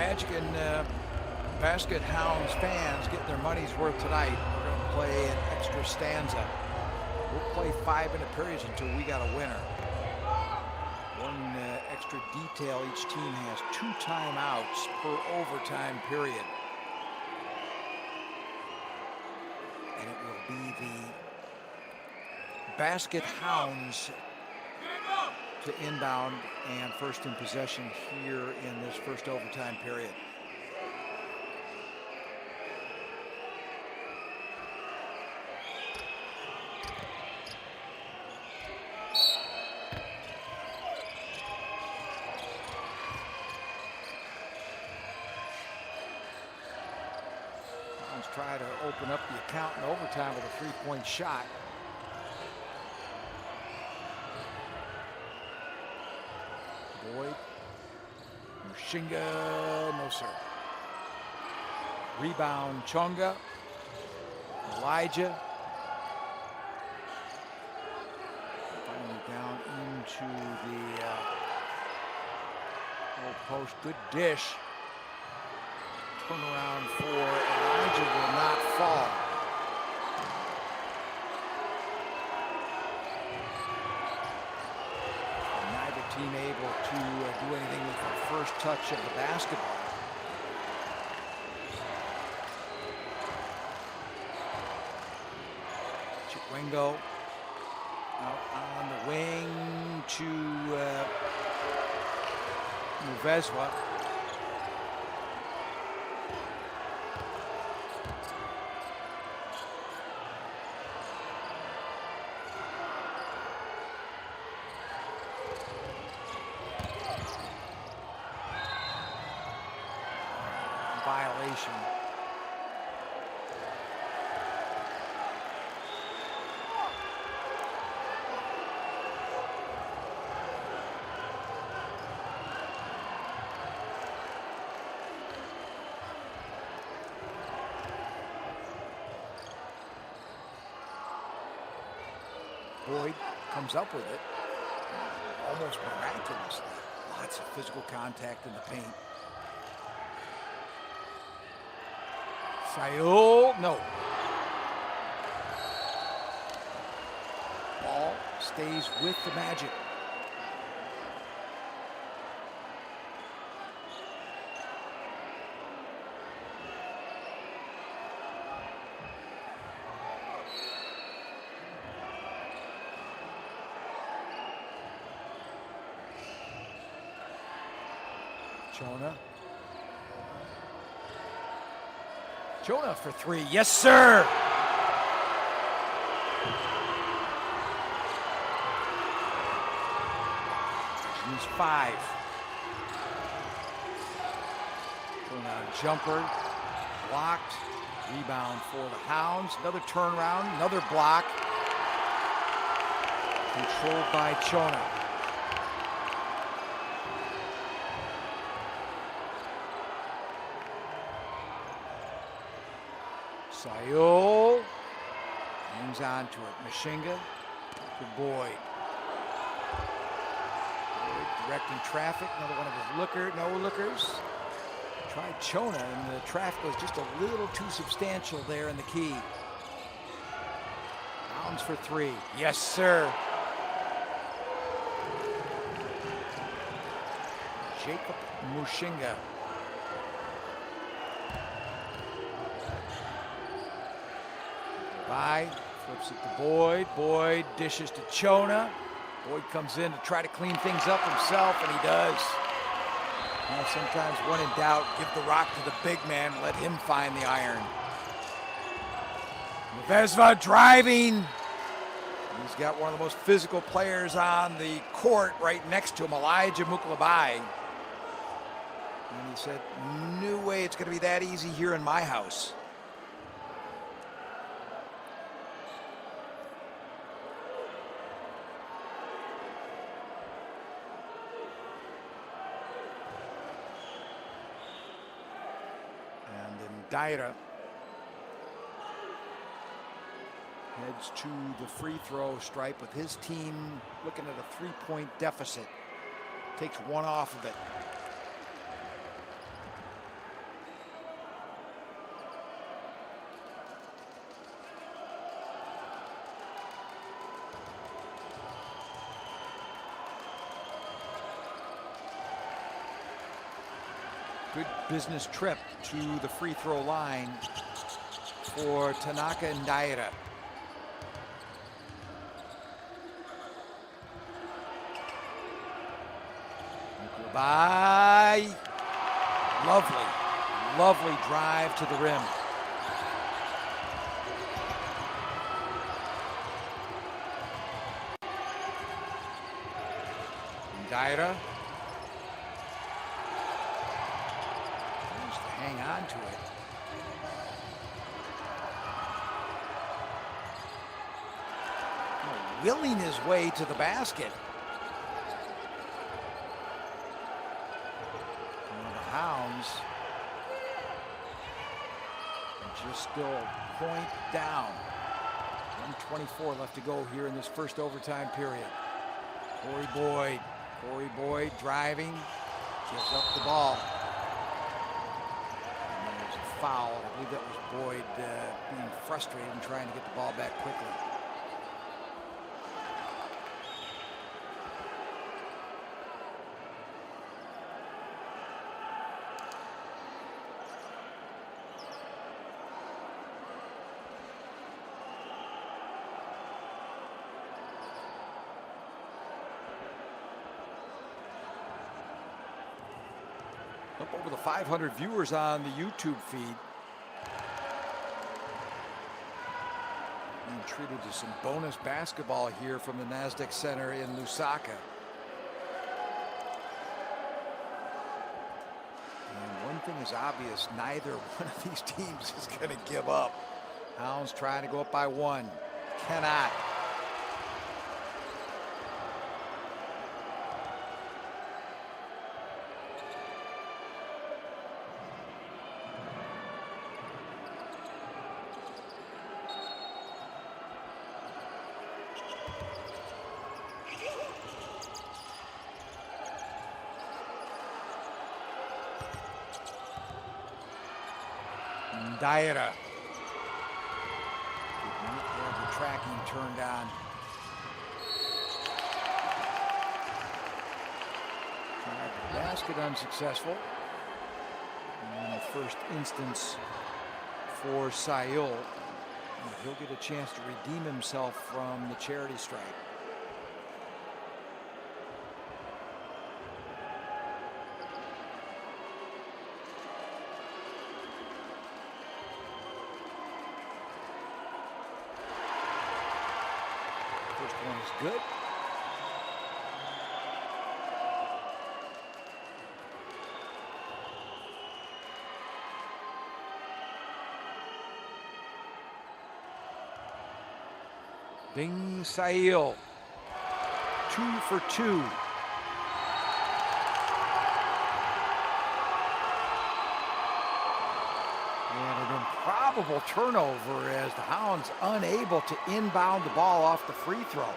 Magic and Basket Hounds fans getting their money's worth tonight. We're going to play an extra stanza. We'll play 5-minute periods until we got a winner. One extra detail, each team has 2 timeouts per overtime period. And it will be the Basket Hounds to inbound and first in possession here in this first overtime period. Hounds try to open up the account in overtime with a 3-point shot. Boyd, Mushinga, no sir. Rebound, Chonga, Elijah. Finally down into the low post, good dish. Turnaround for Elijah will not fall. Team able to do anything with the first touch of the basketball. Chitwengo out on the wing to Muvezwa. Violation. Boyd comes up with it, almost miraculously. Lots of physical contact in the paint. Sayul, no. Ball stays with the Magic. Jonah for 3. Yes, sir. He's 5. Jonah jumper, blocked. Rebound for the Hounds. Another turnaround, another block. Controlled by Chona. Sayul hangs on to it. Mushinga to Boyd. Boyd directing traffic. Another one of his no lookers. Tried Chona, and the traffic was just a little too substantial there in the key. Hounds for 3. Yes, sir. Jacob Mushinga. Flips it to Boyd. Boyd dishes to Chona. Boyd comes in to try to clean things up himself, and he does. Now, sometimes when in doubt, give the rock to the big man, let him find the iron. Muvezva driving. He's got one of the most physical players on the court right next to him, Elijah Muklabai. And he said, no way it's going to be that easy here in my house. Daira heads to the free throw stripe with his team looking at a 3-point deficit. Takes one off of it. Good business trip to the free throw line for Tanaka and Daira. Bye. Lovely, lovely drive to the rim. Daira. Managed to hang on to it. Willing his way to the basket. The Hounds are just still a point down. 1:24 left to go here in this first overtime period. Corey Boyd driving, gives up the ball. And there's a foul. I believe that was Boyd being frustrated and trying to get the ball back quickly. Up over the 500 viewers on the YouTube feed. Being treated to some bonus basketball here from the Nasdaq Center in Lusaka. And one thing is obvious, neither one of these teams is going to give up. Hounds trying to go up by one. Cannot. Daira. The tracking turned on. Basket unsuccessful. In the first instance for Sayul. He'll get a chance to redeem himself from the charity strike. First one is good. Bing Sayul, 2 for 2. And an improbable turnover as the Hounds unable to inbound the ball off the free throw.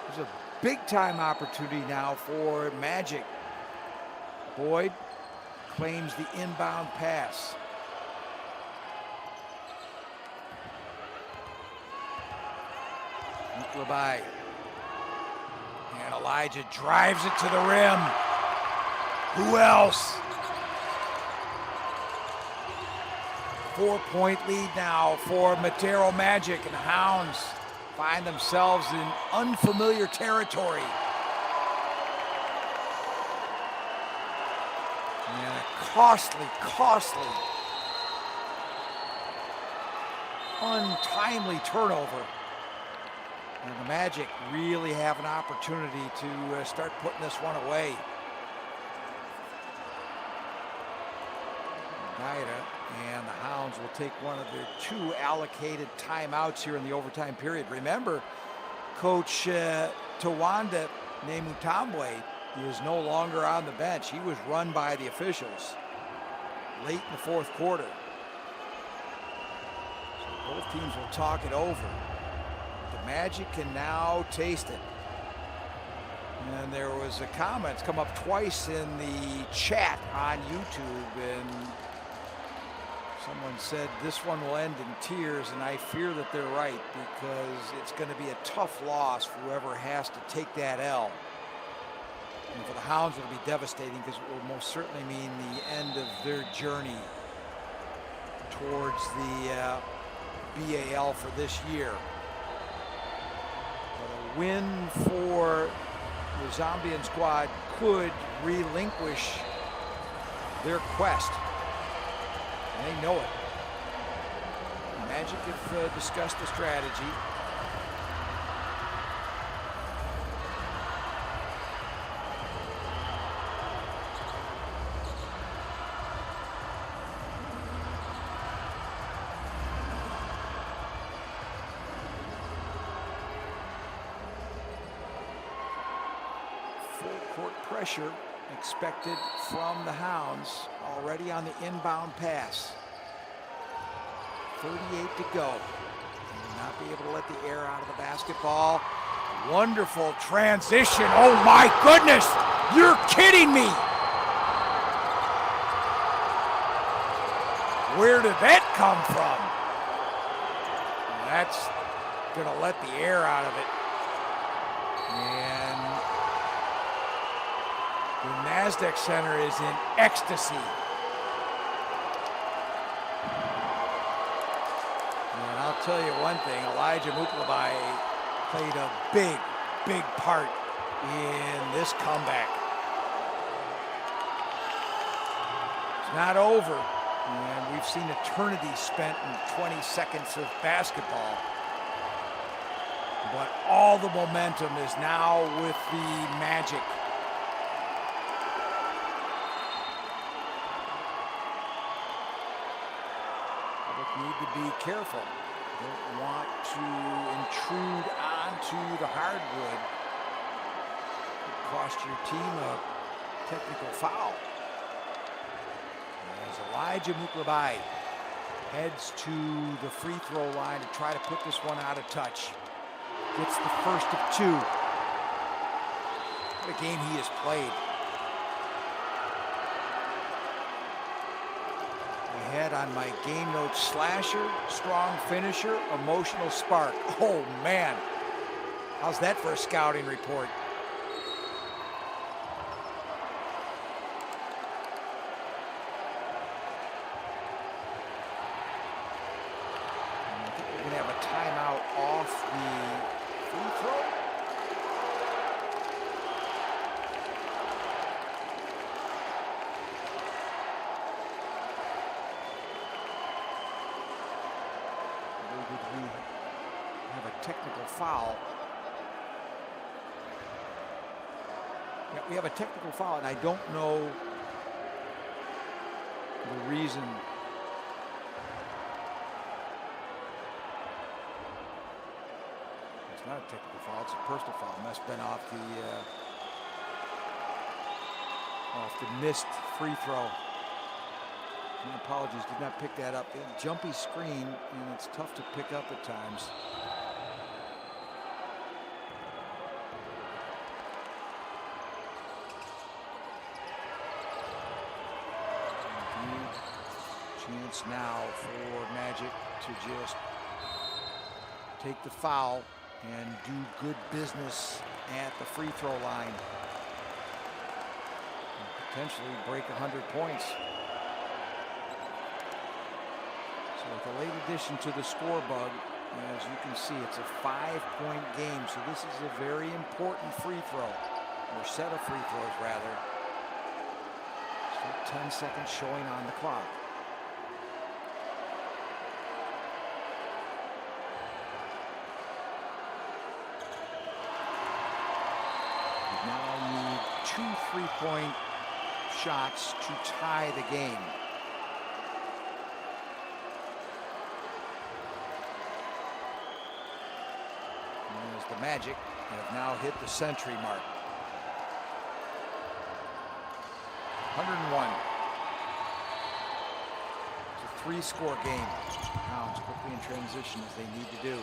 There's a big time opportunity now for Magic. Boyd claims the inbound pass. Labai. And Elijah drives it to the rim. Who else? 4-point lead now for Matero Magic, and the Hounds find themselves in unfamiliar territory. And a costly, untimely turnover. And the Magic really have an opportunity to start putting this one away. And the Hounds will take one of their 2 allocated timeouts here in the overtime period. Remember, Coach Tawanda Nemutambwe is no longer on the bench. He was run by the officials late in the fourth quarter. So both teams will talk it over. The Magic can now taste it. And there was a comment come up twice in the chat on YouTube, and someone said this one will end in tears, and I fear that they're right, because it's going to be a tough loss for whoever has to take that L. And for the Hounds, it'll be devastating because it will most certainly mean the end of their journey towards the B.A.L for this year. But a win for the Zambian squad could relinquish their quest. And they know it. Magic have discussed the strategy. Full court pressure expected from the Hounds already on the inbound pass. 38 to go. They will not be able to let the air out of the basketball. Wonderful transition. Oh my goodness! You're kidding me! Where did that come from? That's gonna let the air out of it. And the NASDAQ Center is in ecstasy. And I'll tell you one thing, Elijah Muklabai played a big part in this comeback. It's not over, and we've seen eternity spent in 20 seconds of basketball. But all the momentum is now with the Magic. Need to be careful. Don't want to intrude onto the hardwood. Cost your team a technical foul. As Elijah Muklabai heads to the free throw line to try to put this one out of touch. Gets the first of two. What a game he has played. Ahead on my game notes: slasher, strong finisher, emotional spark. Oh man, how's that for a scouting report? I think we're gonna have a timeout off the free throw. Have a technical foul. Yeah, we have a technical foul, and I don't know the reason. It's not a technical foul, it's a personal foul. Must have been off the missed free throw. My apologies, did not pick that up. A jumpy screen, and it's tough to pick up at times. Chance now for Magic to just take the foul and do good business at the free throw line. And potentially break 100 points. So with a late addition to the score bug, as you can see, it's a 5-point game. So this is a very important free throw, or set of free throws rather. Still 10 seconds showing on the clock. We now need 2 3-point shots to tie the game. The Magic have now hit the century mark. 101. It's a 3-score game. Hounds quickly in transition as they need to do.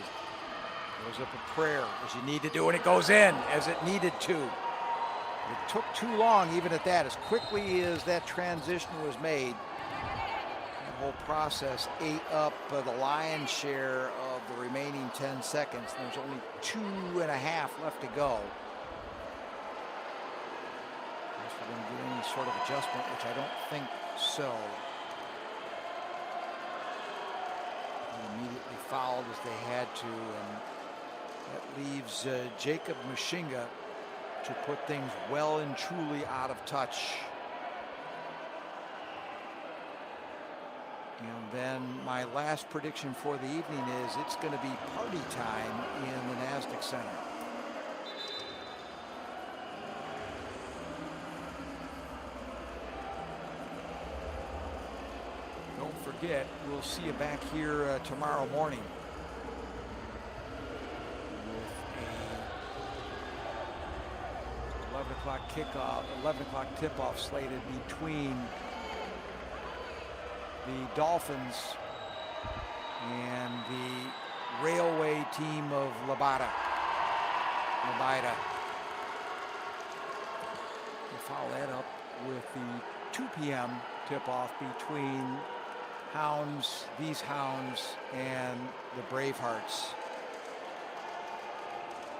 Goes up a prayer as you need to do, and it goes in as it needed to. It took too long even at that. As quickly as that transition was made, that whole process ate up the lion's share of the remaining 10 seconds. There's only 2.5 left to go. sort of adjustment, which I don't think so. They immediately fouled as they had to, and that leaves Jacob Mushinga to put things well and truly out of touch. And then my last prediction for the evening is it's going to be party time in the NASDAQ Center. Don't forget, we'll see you back here tomorrow morning with a 11 o'clock kickoff, 11 o'clock tip-off slated between the Dolphins and the Railway team of Labada. We'll follow that up with the 2 p.m. tip-off between these Hounds and the Bravehearts.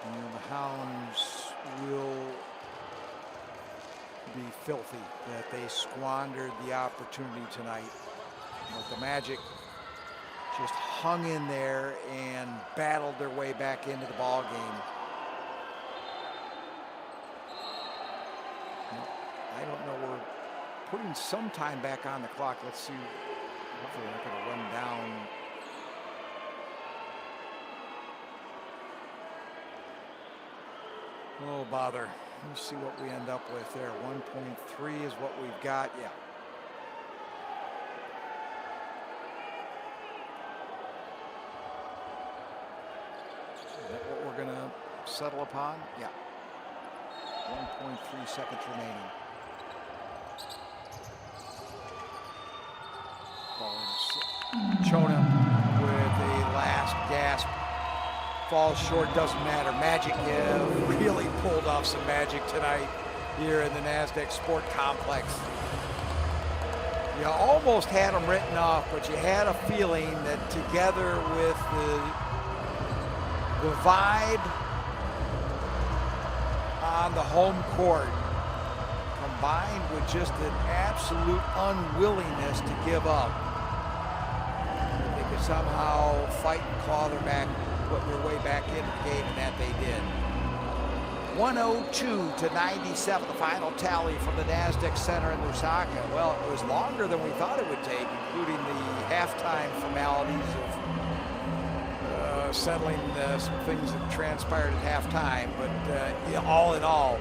And the Hounds will be filthy that they squandered the opportunity tonight. But the Magic just hung in there and battled their way back into the ball game. I don't know, we're putting some time back on the clock. Let's see, hopefully they're not going to run down. Oh, bother. Let's see what we end up with there. 1.3 is what we've got, yeah. Gonna settle upon, yeah. 1.3 seconds remaining. Chona with a last gasp. Falls short, doesn't matter. Magic really pulled off some magic tonight here in the NASDAQ Sport Complex. You almost had them written off, but you had a feeling that together with the vibe on the home court, combined with just an absolute unwillingness to give up, they could somehow fight and claw their way back into the game, and that they did. 102-97, the final tally from the NASDAQ Center in Lusaka. Well, it was longer than we thought it would take, including the halftime formalities of settling some things that transpired at halftime, but all in all,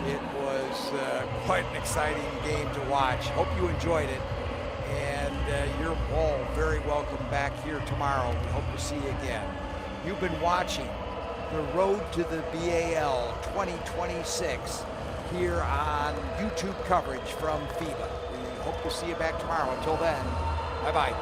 it was quite an exciting game to watch. Hope you enjoyed it, and you're all very welcome back here tomorrow. We hope to see you again. You've been watching the Road to the B.A.L. 2026 here on YouTube coverage from FIBA. We hope to see you back tomorrow. Until then, bye-bye.